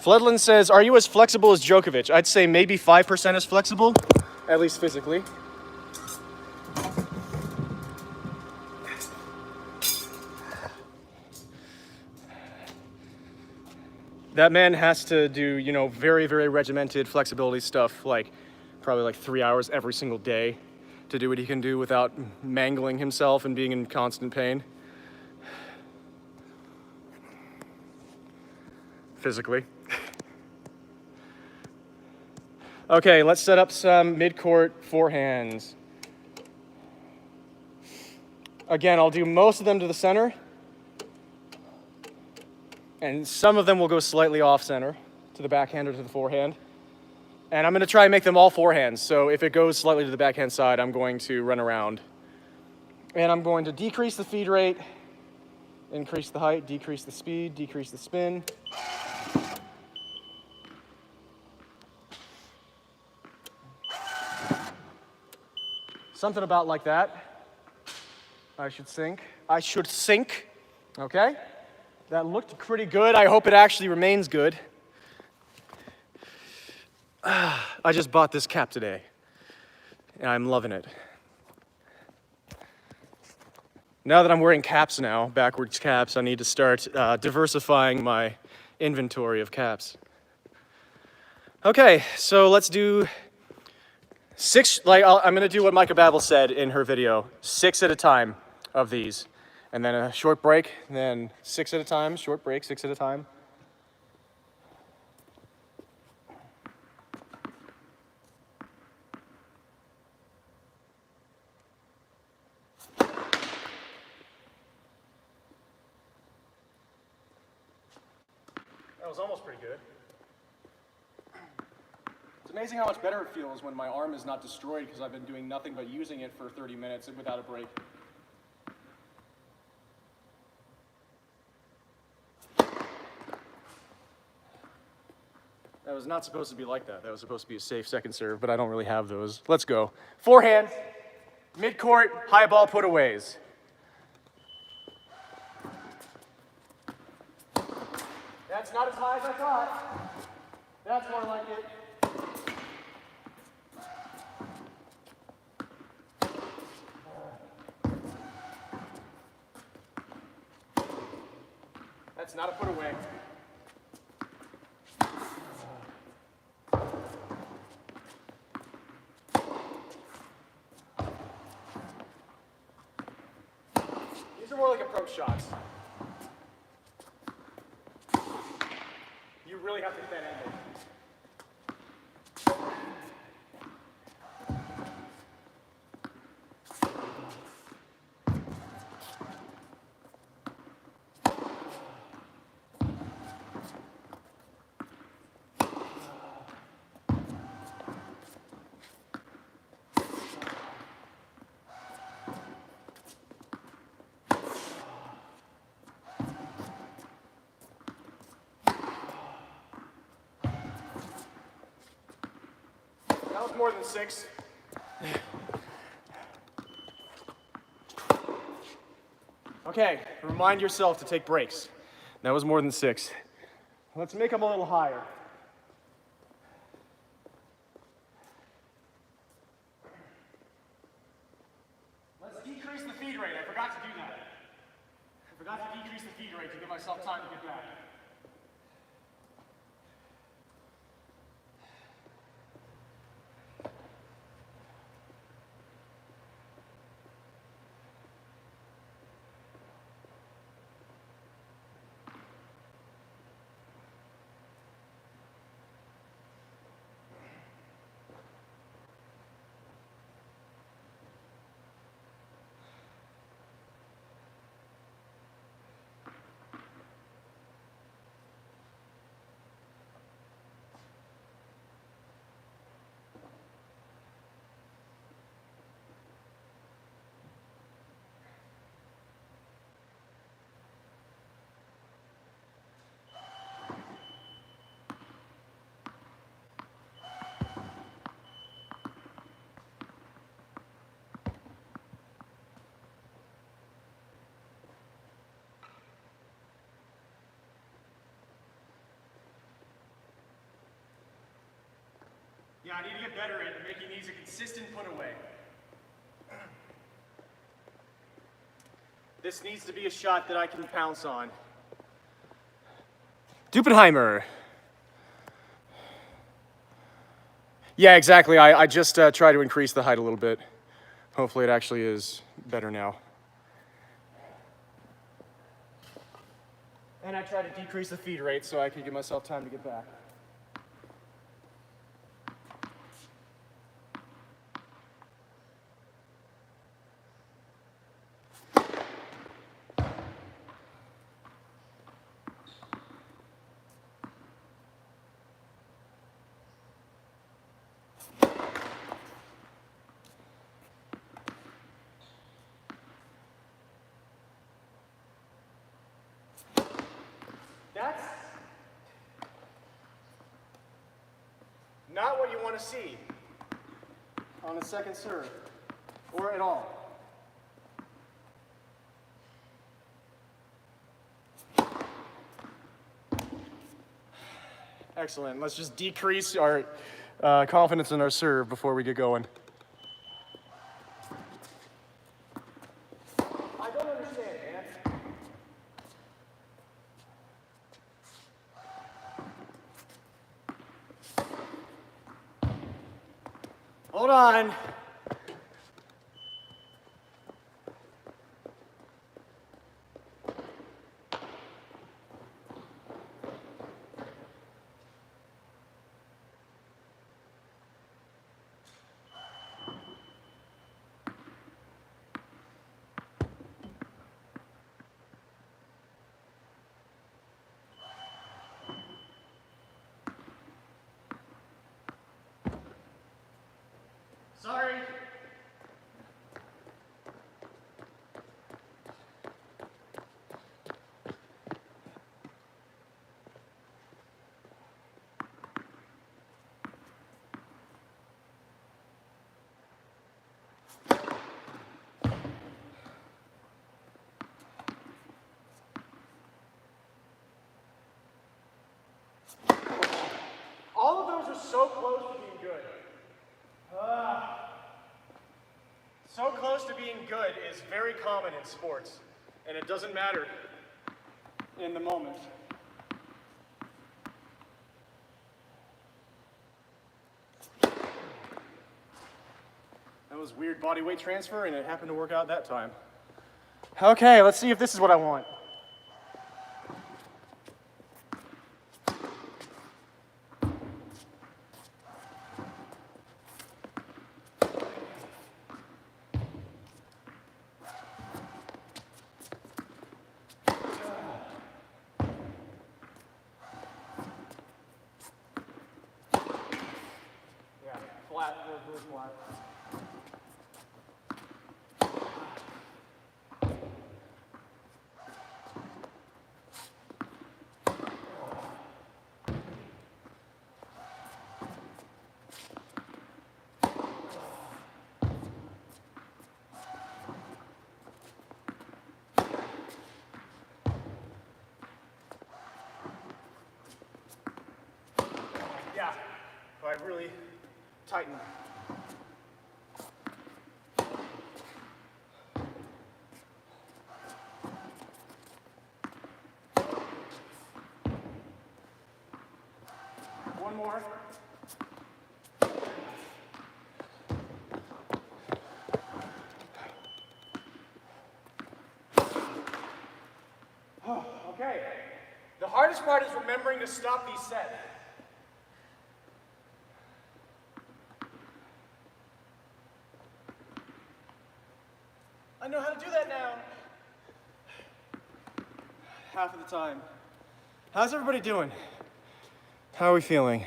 Floodland says, are you as flexible as Djokovic? I'd say maybe 5% as flexible, at least physically. That man has to do, you know, very regimented flexibility stuff, like probably like 3 hours every single day to do what he can do without mangling himself and being in constant pain. Physically. Okay, let's set up some mid-court forehands. Again, I'll do most of them to the center, and some of them will go slightly off center to the backhand or to the forehand. And I'm going to try and make them all forehands, so if it goes slightly to the backhand side, I'm going to run around. And I'm going to decrease the feed rate, increase the height, decrease the speed, decrease the spin. Something about like that. I should sink. Okay? That looked pretty good. I hope it actually remains good. I just bought this cap today, and I'm loving it. Now that I'm wearing caps now, backwards caps, I need to start diversifying my inventory of caps. Okay, so let's do 6, I'm gonna do what Micah Babel said in her video, 6 at a time of these. And then a short break, then 6 at a time, short break, 6 at a time. That was almost pretty good. It's amazing how much better it feels when my arm is not destroyed because I've been doing nothing but using it for 30 minutes without a break. That was not supposed to be like that. That was supposed to be a safe second serve, but I don't really have those. Let's go. Forehand, mid-court, high ball putaways. That's not as high as I thought. That's more like it. That's not a put away. These are more like approach shots. You really have to hit that angle. more than 6. Okay, remind yourself to take breaks. That was more than 6. Let's make them a little higher. Let's decrease the feed rate. I forgot to do that. I forgot to decrease the feed rate to give myself time to get back. Yeah, I need to get better at making these a consistent put away. This needs to be a shot that I can pounce on. Dupenheimer. Yeah, exactly. I just try to increase the height a little bit. Hopefully it actually is better now. And I try to decrease the feed rate so I can give myself time to get back. That's not what you want to see on a second serve, or at all. Excellent. Let's just decrease our confidence in our serve before we get going. I don't understand, man. Hold on. Sorry. All of those are so close to being good. So close to being good is very common in sports, and it doesn't matter in the moment. That was weird body weight transfer, and it happened to work out that time. Okay, let's see if this is what I want. Yeah, flat, really flat. I've really tightened. One more. Okay. The hardest part is remembering to stop these sets. I know how to do that now. Half of the time. How's everybody doing? How are we feeling?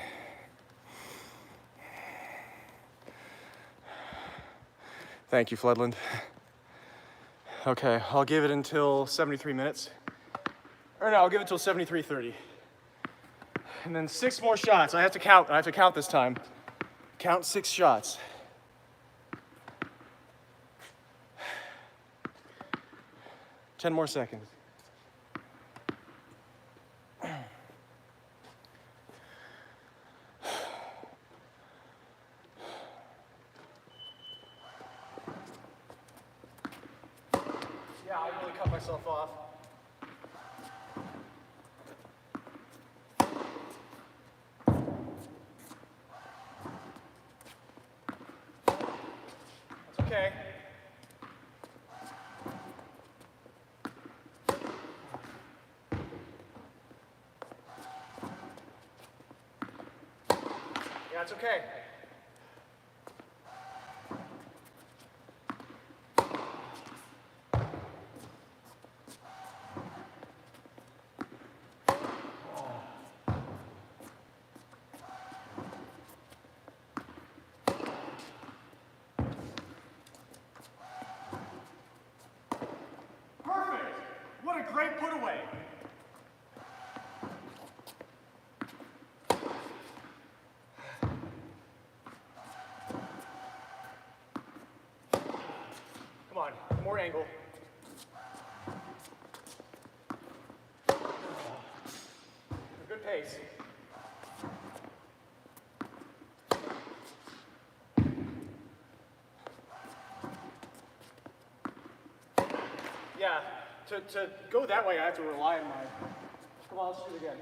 Thank you, Floodland. Okay, I'll give it until 73 minutes. Or no, I'll give it till 73:30. And then 6 more shots. I have to count this time. Count 6 shots. Ten more seconds. Yeah, I really cut myself off. That's okay. Yeah, it's okay. Perfect! What a great put away! Come on, more angle. A good pace. Yeah, to go that way, I have to rely on my... Come on, let's do it again.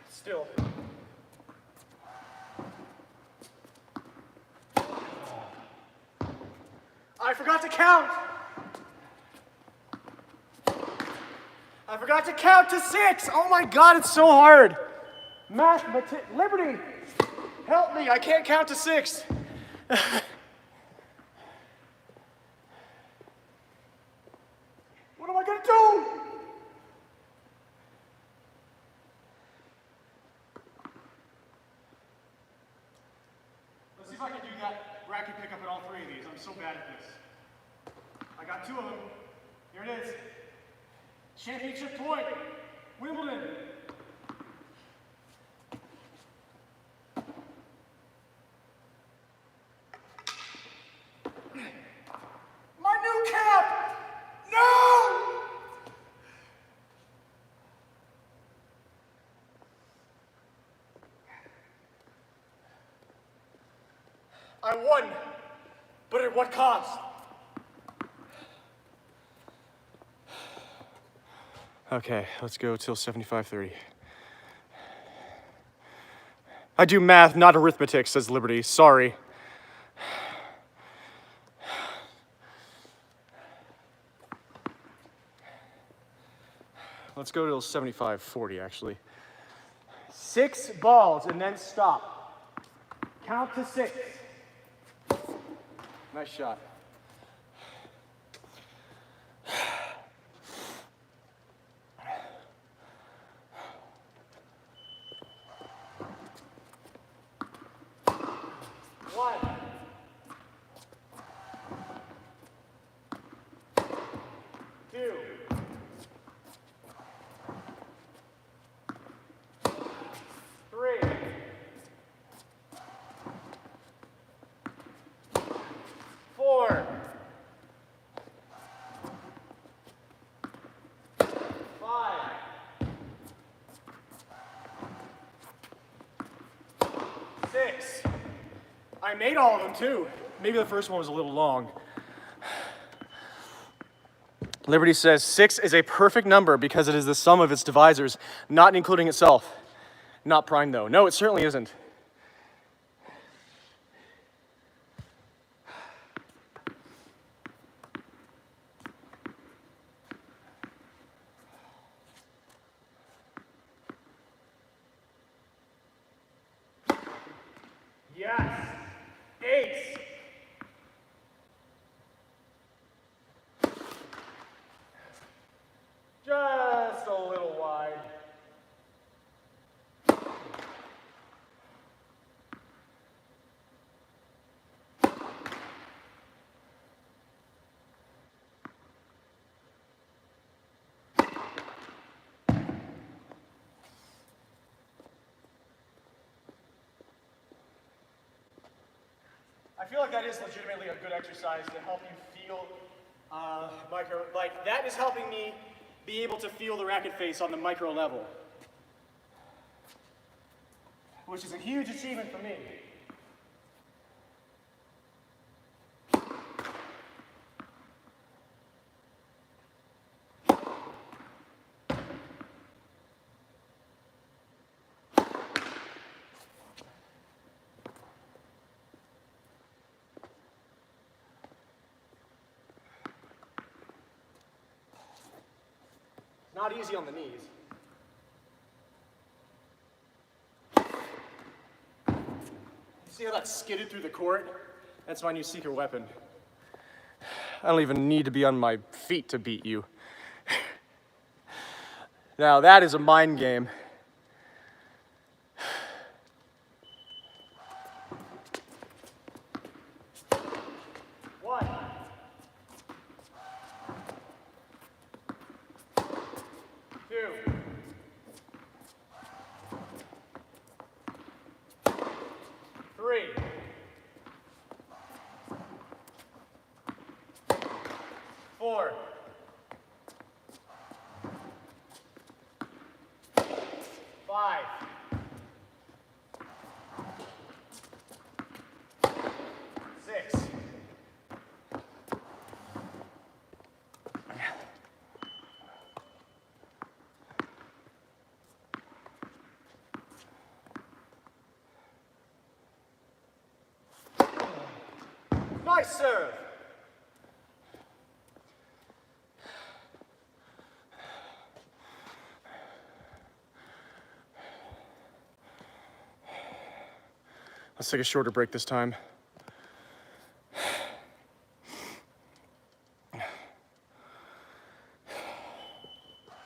Still. I forgot to count! I forgot to count to 6! Oh my god, it's so hard! Liberty! Help me, I can't count to 6! What am I gonna do? Let's see if I can do that racket pickup at all 3 of these. I'm so bad at this. I got 2 of them. Here it is. Championship point. Wimbledon. My new cap! No! I won, but at what cost? Okay, let's go till 75:30. I do math, not arithmetic, says Liberty. Sorry. Let's go till 75:40, actually. 6 balls and then stop. Count to 6. Nice shot. One. 2. 3. 4. 6. I made all of them too. Maybe the first one was a little long. Liberty says 6 is a perfect number because it is the sum of its divisors, not including itself. Not prime though. No, it certainly isn't. Yes. 8. Just a little wide. I feel like that is legitimately a good exercise to help you feel micro, like that is helping me be able to feel the racket face on the micro level, which is a huge achievement for me. Not easy on the knees. See how that skidded through the court? That's my new secret weapon. I don't even need to be on my feet to beat you. Now that is a mind game. One. 2. 3. 4. 5. 6. 'Nice serve. Let's take a shorter break this time.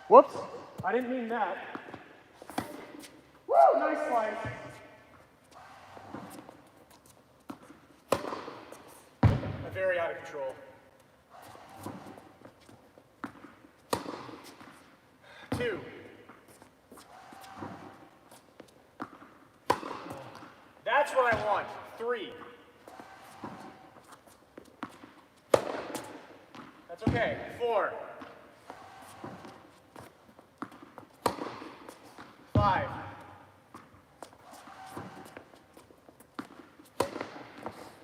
Whoops, I didn't mean that. Woo, nice slice. Very out of control. 2. That's what I want. 3. That's okay. 4. 5.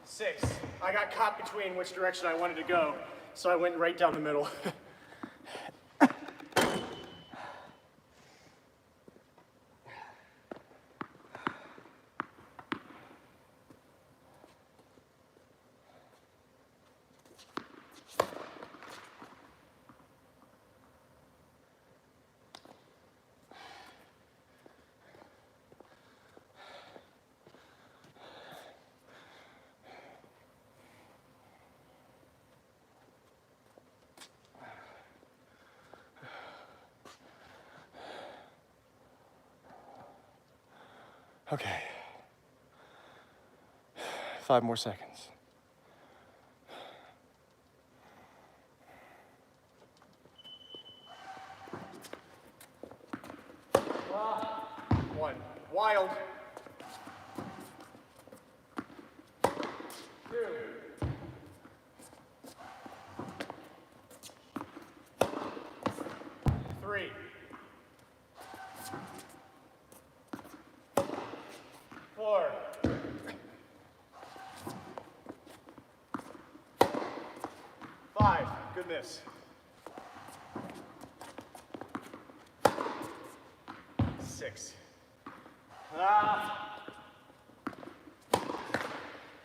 6. I got caught between which direction I wanted to go, so I went right down the middle. Okay. 5 more seconds. One. Wild. 2. 3. 4. 5. Good miss. 6.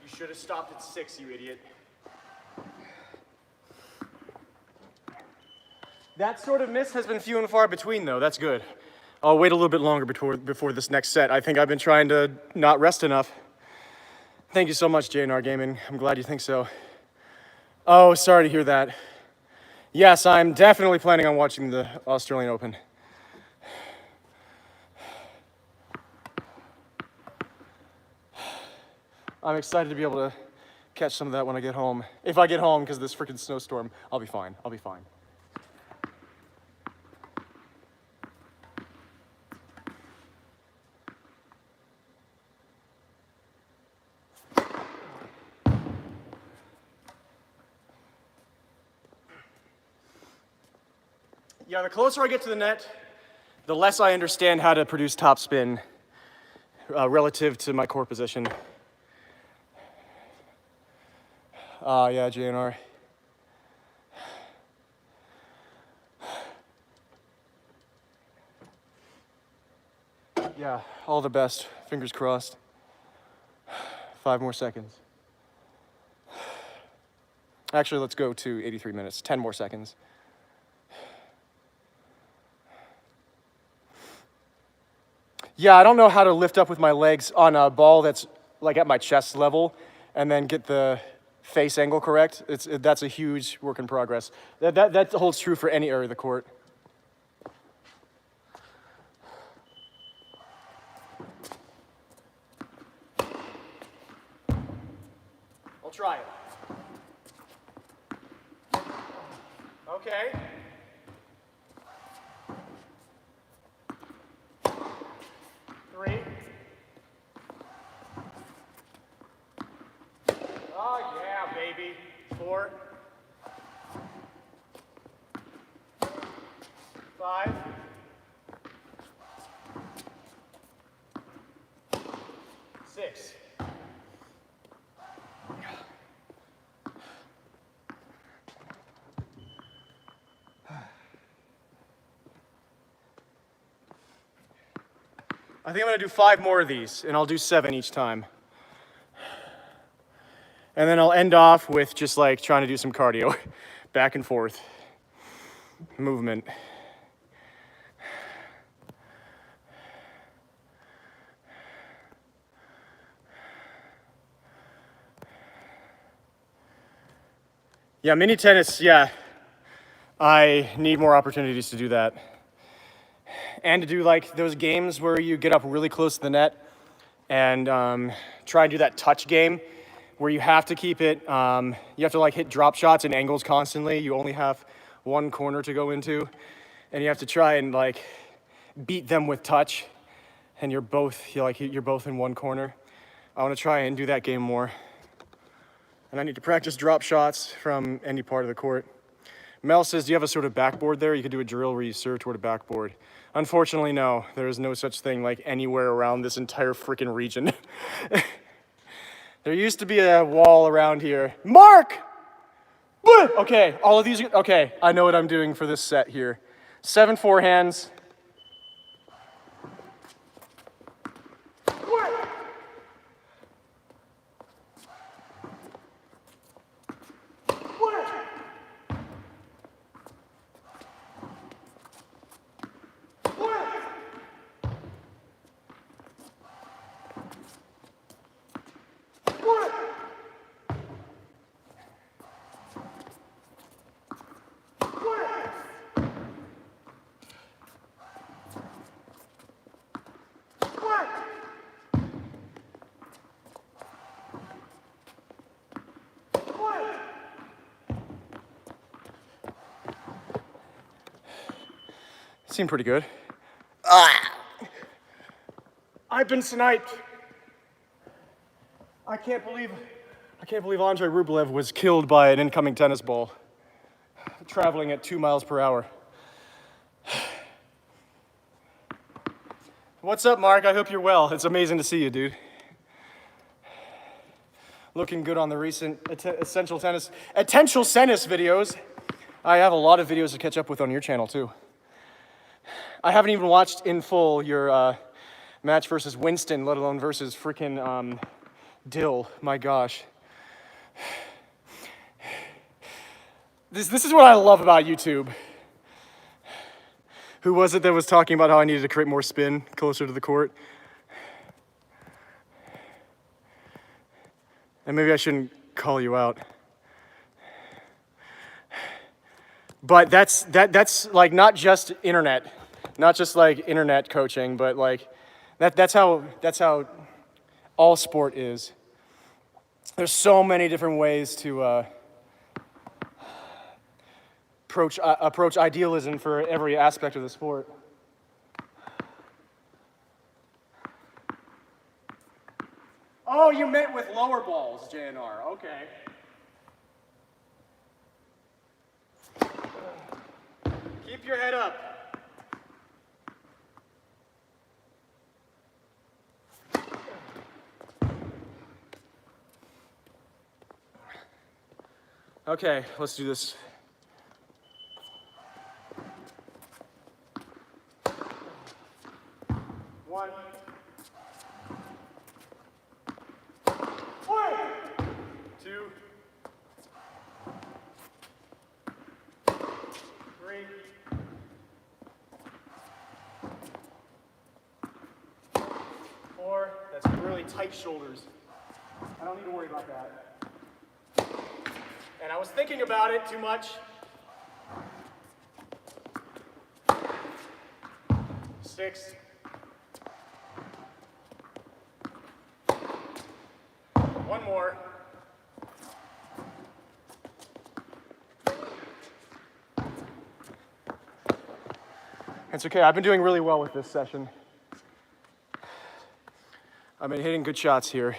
You should have stopped at 6, you idiot. That sort of miss has been few and far between, though. That's good. I'll wait a little bit longer before this next set. I think I've been trying to not rest enough. Thank you so much, JNR Gaming. I'm glad you think so. Oh, sorry to hear that. Yes, I'm definitely planning on watching the Australian Open. I'm excited to be able to catch some of that when I get home. If I get home, because of this freaking snowstorm, I'll be fine. I'll be fine. Yeah, the closer I get to the net, the less I understand how to produce topspin relative to my core position. Yeah, JNR. Yeah, all the best. Fingers crossed. 5 more seconds. Actually, let's go to 83 minutes. 10 more seconds. Yeah, I don't know how to lift up with my legs on a ball that's like at my chest level and then get the face angle correct. That's a huge work in progress. That holds true for any area of the court. I'll try it. Okay. 3. Oh yeah, baby. 4. 5. 6. I think I'm gonna do 5 more of these, and I'll do 7 each time. And then I'll end off with just like trying to do some cardio, back and forth, movement. Yeah, mini tennis, yeah. I need more opportunities to do that. And to do like those games where you get up really close to the net and try and do that touch game where you have to keep it, you have to like hit drop shots and angles constantly. You only have one corner to go into and you have to try and like beat them with touch and you're both in one corner. I want to try and do that game more. And I need to practice drop shots from any part of the court. Mel says, do you have a sort of backboard there? You could do a drill where you serve toward a backboard. Unfortunately, no. There is no such thing like anywhere around this entire freaking region. There used to be a wall around here. Mark! Okay, all of these, okay, I know what I'm doing for this set here. 7 forehands. Seemed pretty good. I've been sniped. I can't believe Andrei Rublev was killed by an incoming tennis ball, traveling at 2 miles per hour. What's up, Mark? I hope you're well. It's amazing to see you, dude. looking good on the recent Essential Tennis, videos. I have a lot of videos to catch up with on your channel too. I haven't even watched in full your match versus Winston, let alone versus freaking Dill. My gosh. This is what I love about YouTube. Who was it that was talking about how I needed to create more spin closer to the court? And maybe I shouldn't call you out. But that's like not just internet coaching, but like that's how all sport is. There's so many different ways to approach idealism for every aspect of the sport. Oh, you meant with lower balls, JNR. Okay. Keep your head up. Okay, let's do this. One. Two. Three. Four. That's really tight shoulders. I don't need to worry about that. And I was thinking about it too much. 6. One more. It's okay, I've been doing really well with this session. I've been hitting good shots here.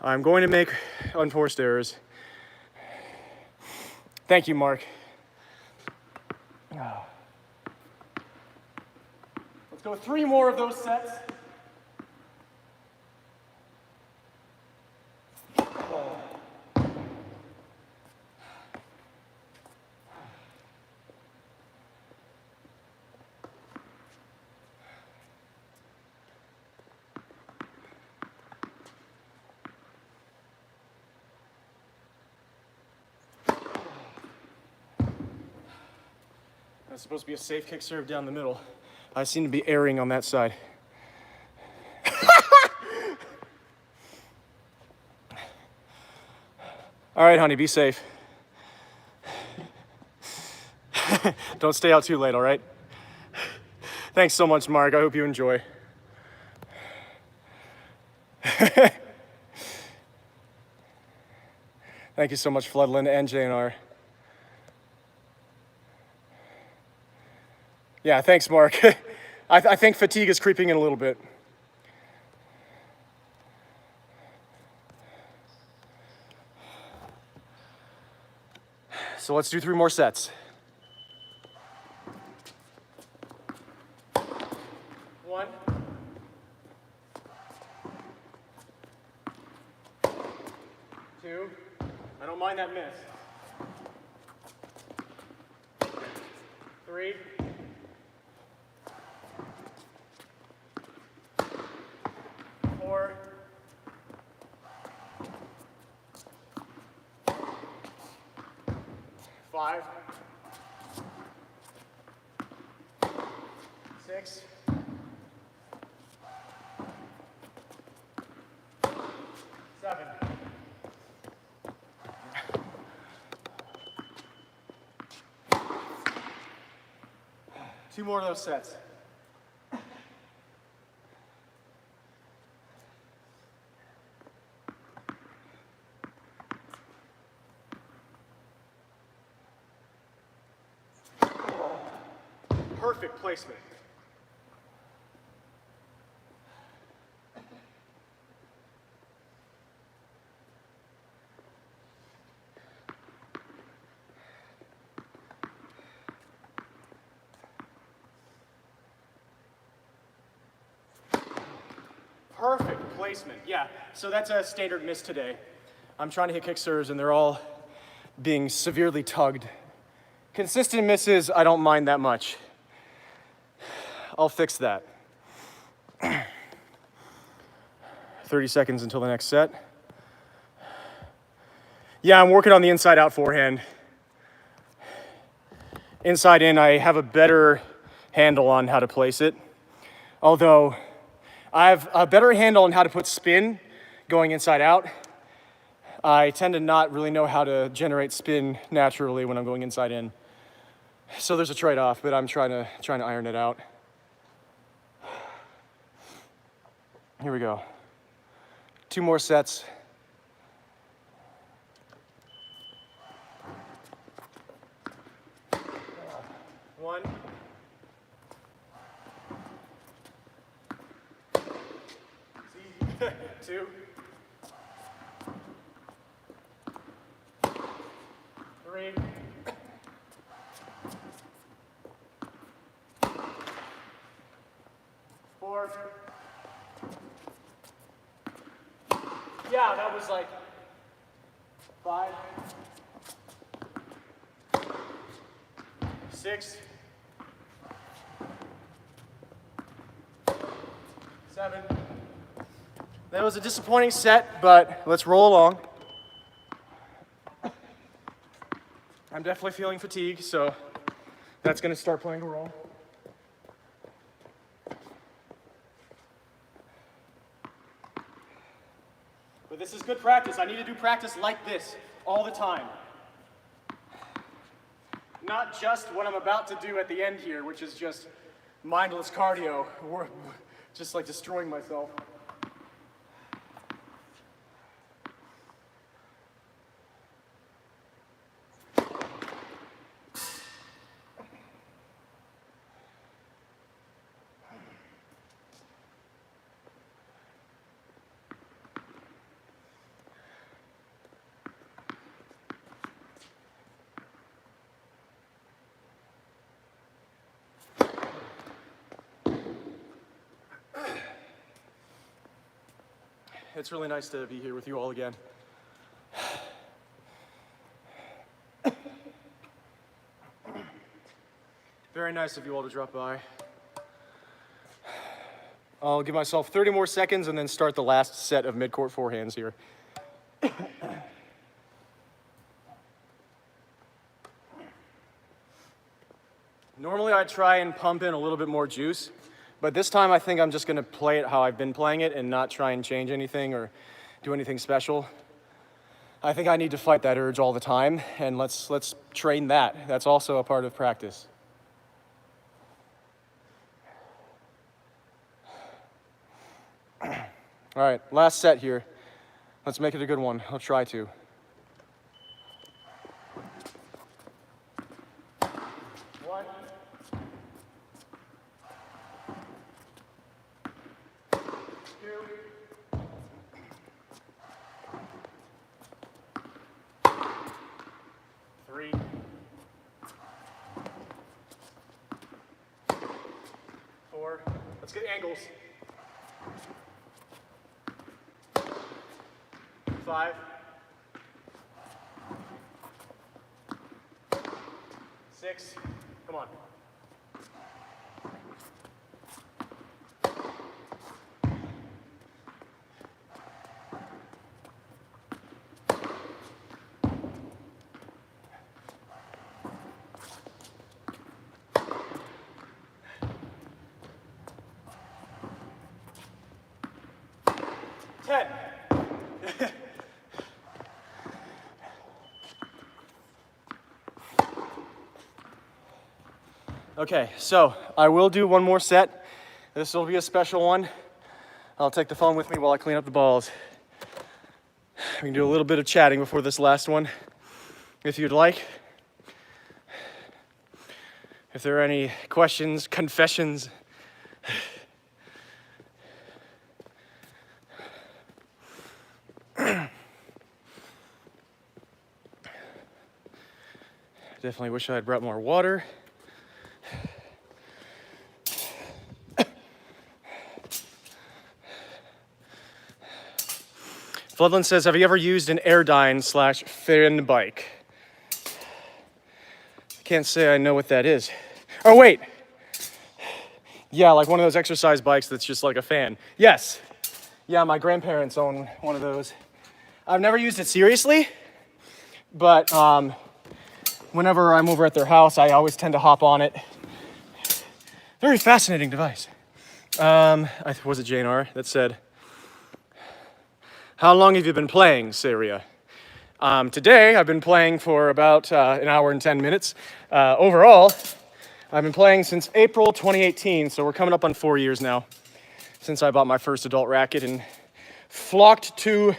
I'm going to make unforced errors. Thank you, Mark. Let's go 3 more of those sets. It's supposed to be a safe kick serve down the middle. I seem to be erring on that side. All right, honey, be safe. Don't stay out too late, all right? Thanks so much, Mark. I hope you enjoy. Thank you so much, Floodland and JNR. Yeah, thanks, Mark. I think fatigue is creeping in a little bit. So let's do 3 more sets. 1. 2. I don't mind that miss. 3. 4. 5. 6. 7. 2 more of those sets. Perfect placement. Perfect placement, yeah. So that's a standard miss today. I'm trying to hit kick serves and they're all being severely tugged. Consistent misses, I don't mind that much. I'll fix that. 30 seconds until the next set. Yeah, I'm working on the inside out forehand. Inside in, I have a better handle on how to place it. Although, I have a better handle on how to put spin going inside out. I tend to not really know how to generate spin naturally when I'm going inside in. So there's a trade-off, but I'm trying to iron it out. Here we go. 2 more sets. One. Two. 3. 4. Yeah, that was like 5. 6. 7. That was a disappointing set, but let's roll along. I'm definitely feeling fatigue, so that's going to start playing a role. But this is good practice. I need to do practice like this all the time. Not just what I'm about to do at the end here, which is just mindless cardio, or just like destroying myself. It's really nice to be here with you all again. Very nice of you all to drop by. I'll give myself 30 more seconds and then start the last set of mid-court forehands here. Normally I try and pump in a little bit more juice, but this time I think I'm just gonna play it how I've been playing it and not try and change anything or do anything special. I think I need to fight that urge all the time, and let's train that. That's also a part of practice. All right, last set here. Let's make it a good one. I'll try to. One. 2. 3. 4. Let's get angles. 5. 6. Come on. 10. Okay, so I will do one more set. This will be a special one. I'll take the phone with me while I clean up the balls. We can do a little bit of chatting before this last one, if you'd like. If there are any questions, confessions. Definitely wish I had brought more water. Floodland says, have you ever used an Airdyne/Fin bike? I can't say I know what that is. Oh, wait. Yeah, like one of those exercise bikes that's just like a fan. Yes. Yeah, my grandparents own one of those. I've never used it seriously, but whenever I'm over at their house, I always tend to hop on it. Very fascinating device. Was it JNR that said, how long have you been playing, Syria? Today, I've been playing for about an hour and 10 minutes. Overall, I've been playing since April 2018, so we're coming up on 4 years now since I bought my first adult racket and flocked to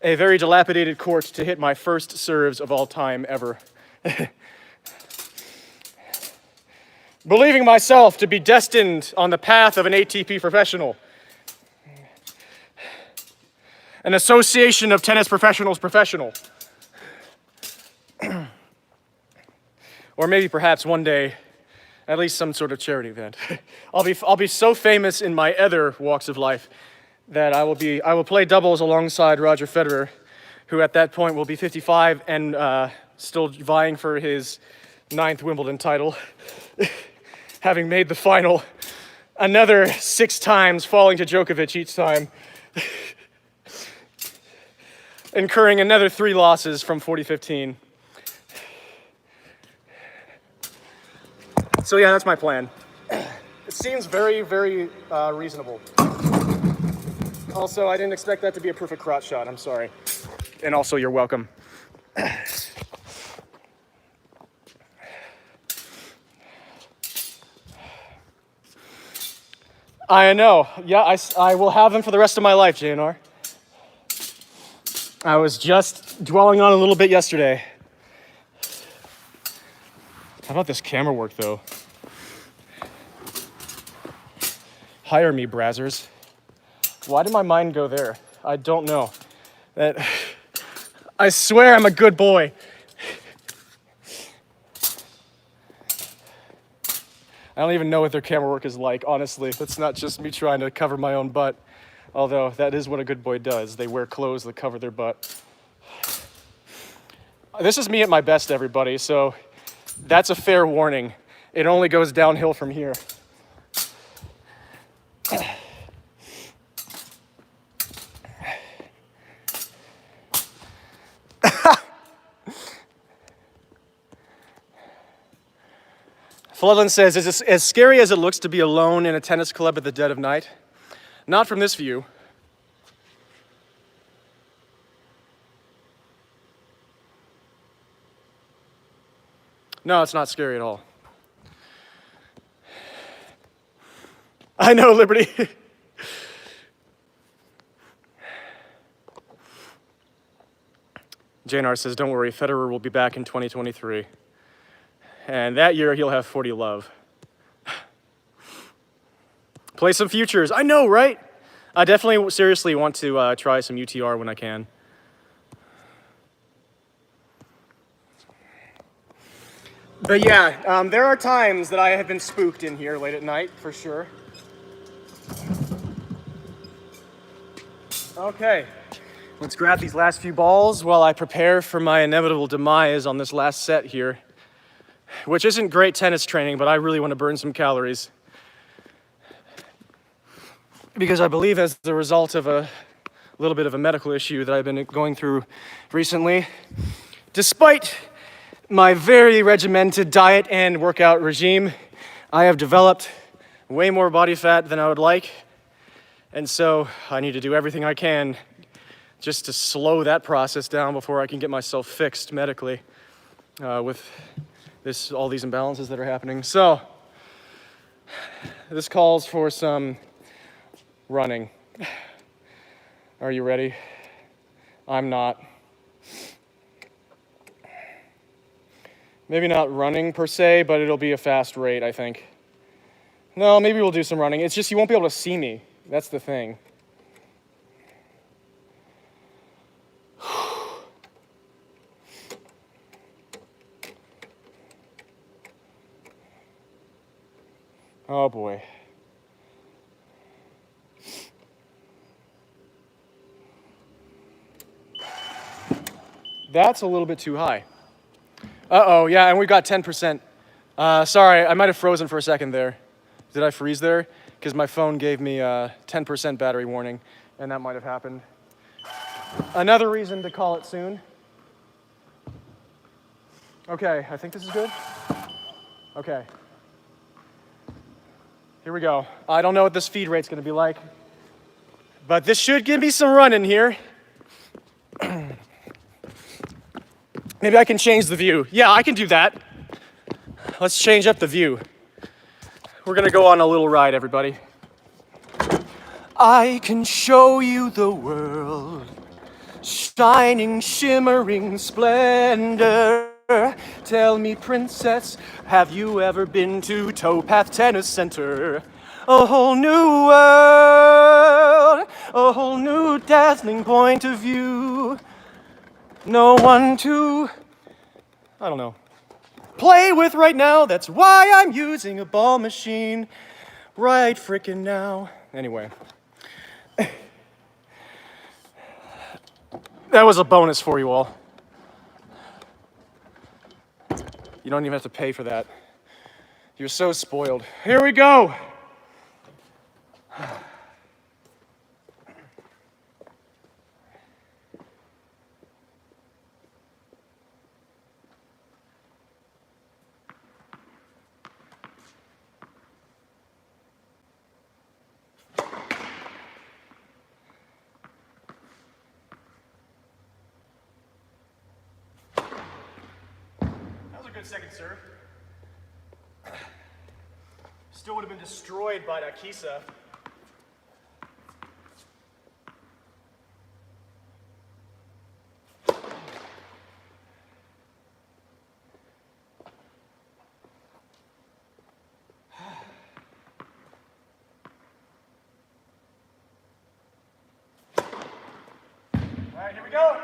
a very dilapidated court to hit my first serves of all time ever. Believing myself to be destined on the path of an ATP professional. An association of tennis professionals professional. Or maybe perhaps one day, at least some sort of charity event. I'll be so famous in my other walks of life that I will play doubles alongside Roger Federer, who at that point will be 55 and still vying for his 9th Wimbledon title, having made the final another 6 times, falling to Djokovic each time, incurring another 3 losses from 2015. So yeah, that's my plan. It seems very, very reasonable. Also, I didn't expect that to be a perfect crotch shot, I'm sorry. And also, you're welcome. I know, yeah, I will have them for the rest of my life, JNR. I was just dwelling on it a little bit yesterday. How about this camera work, though? Hire me, Brazzers. Why did my mind go there? I don't know. I swear I'm a good boy. I don't even know what their camera work is like, honestly. That's not just me trying to cover my own butt. Although, that is what a good boy does. They wear clothes that cover their butt. This is me at my best, everybody, so that's a fair warning. It only goes downhill from here. Floodland says, is it as scary as it looks to be alone in a tennis club at the dead of night? Not from this view. No, it's not scary at all. I know, Liberty. JNR says, don't worry, Federer will be back in 2023. And that year, he'll have 40 love. Play some futures. I know, right? I definitely seriously want to try some UTR when I can. But yeah, there are times that I have been spooked in here late at night, for sure. Okay, let's grab these last few balls while I prepare for my inevitable demise on this last set here. Which isn't great tennis training, but I really want to burn some calories. Because I believe as the result of a little bit of a medical issue that I've been going through recently, despite my very regimented diet and workout regime, I have developed way more body fat than I would like. And so I need to do everything I can just to slow that process down before I can get myself fixed medically with all these imbalances that are happening. So this calls for some running. Are you ready? I'm not. Maybe not running per se, but it'll be a fast rate, I think. No, maybe we'll do some running. It's just you won't be able to see me. That's the thing. Oh boy. That's a little bit too high. Uh-oh, yeah, and we've got 10%. Sorry, I might have frozen for a second there. Did I freeze there? Because my phone gave me a 10% battery warning, and that might have happened. Another reason to call it soon. Okay, I think this is good. Okay. Here we go. I don't know what this feed rate's gonna be like, but this should give me some run in here. Maybe I can change the view. Yeah, I can do that. Let's change up the view. We're gonna go on a little ride, everybody. I can show you the world, shining, shimmering splendor. Tell me, princess, have you ever been to Towpath Tennis Center? A whole new world, a whole new dazzling point of view. No one to, I don't know, play with right now. That's why I'm using a ball machine right frickin' now. Anyway. That was a bonus for you all. You don't even have to pay for that. You're so spoiled. Here we go. Good second serve. Still would have been destroyed by that Kisa. All right, here we go.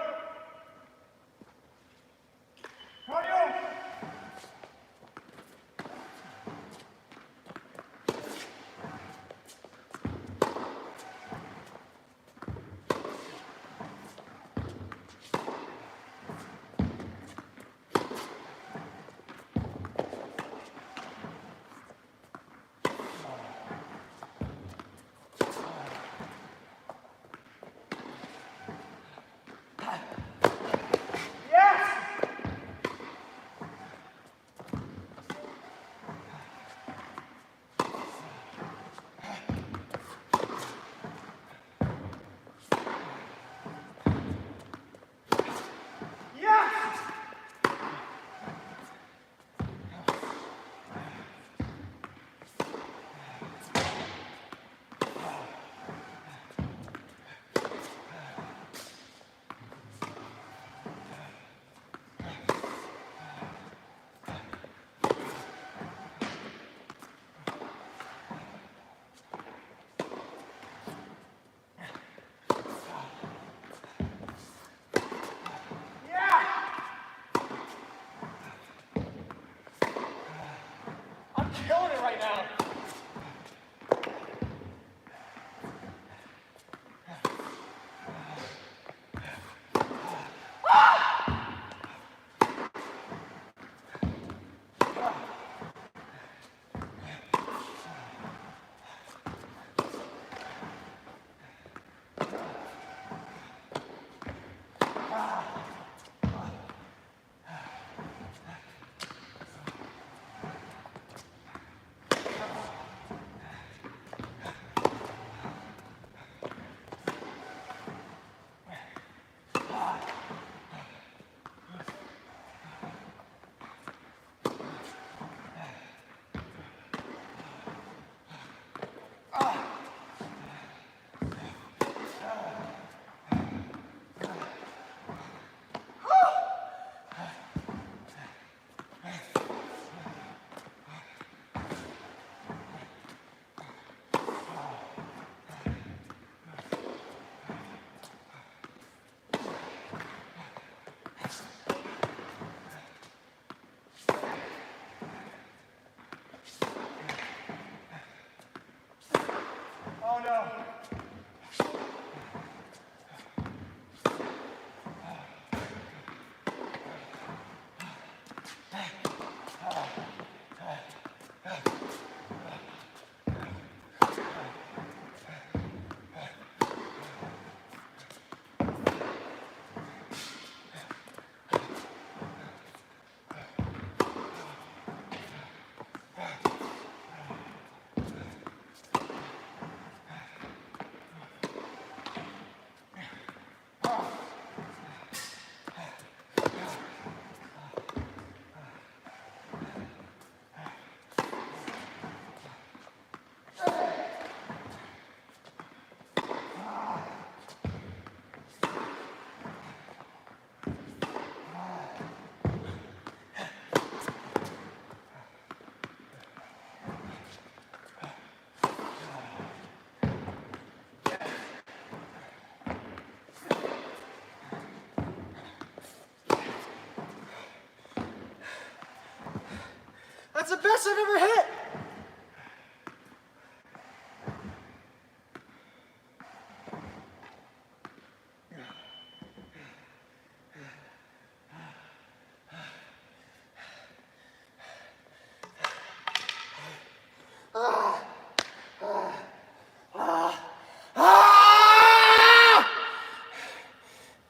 That's the best I've ever hit.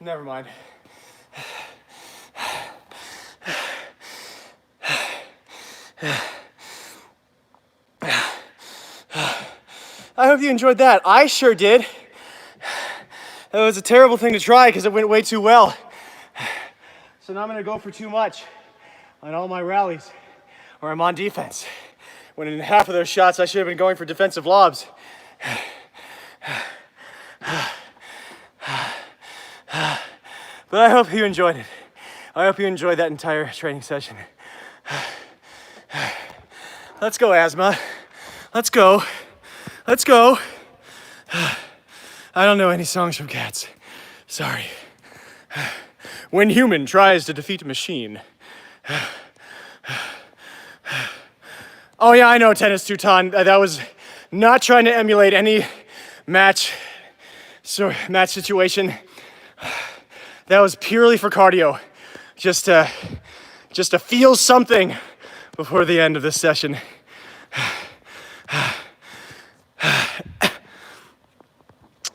Never mind. I hope you enjoyed that. I sure did. That was a terrible thing to try because it went way too well. So now I'm gonna go for too much on all my rallies, or I'm on defense. When in half of those shots I should have been going for defensive lobs. But I hope you enjoyed it. I hope you enjoyed that entire training session. Let's go, asthma. Let's go. Let's go. I don't know any songs from Cats. Sorry. When human tries to defeat machine. Oh yeah, I know Tennis Teuton. That was not trying to emulate any match situation. That was purely for cardio. Just to feel something before the end of this session.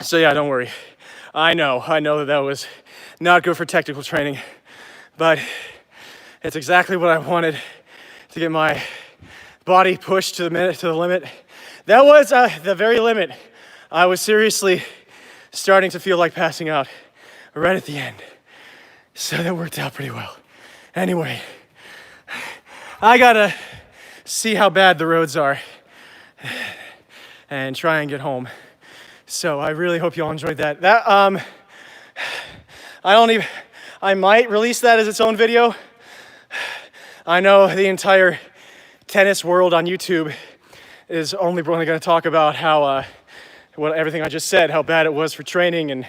So yeah, don't worry. I know that was not good for technical training, but it's exactly what I wanted to get my body pushed to the limit. That was the very limit. I was seriously starting to feel like passing out right at the end. So that worked out pretty well. Anyway, I gotta see how bad the roads are and try and get home. So I really hope you all enjoyed that. I might release that as its own video. I know the entire tennis world on YouTube is only going to talk about how, everything I just said, how bad it was for training and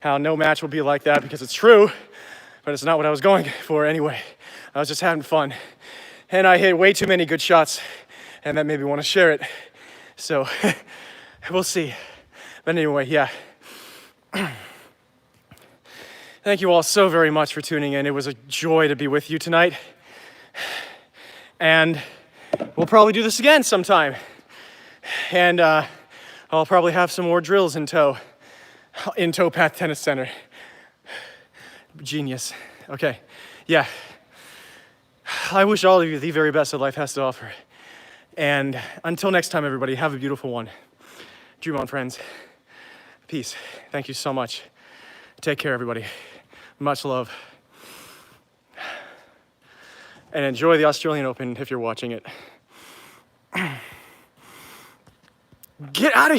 how no match will be like that, because it's true, but it's not what I was going for anyway. I was just having fun. And I hit way too many good shots, and that made me want to share it. So we'll see. But anyway, yeah. Thank you all so very much for tuning in. It was a joy to be with you tonight. And we'll probably do this again sometime. And I'll probably have some more drills in tow Path Tennis Center. Genius. Okay, yeah. I wish all of you the very best that life has to offer. And until next time, everybody, have a beautiful one. Dream on, friends. Peace. Thank you so much. Take care, everybody. Much love. And enjoy the Australian Open if you're watching it. Get out of here.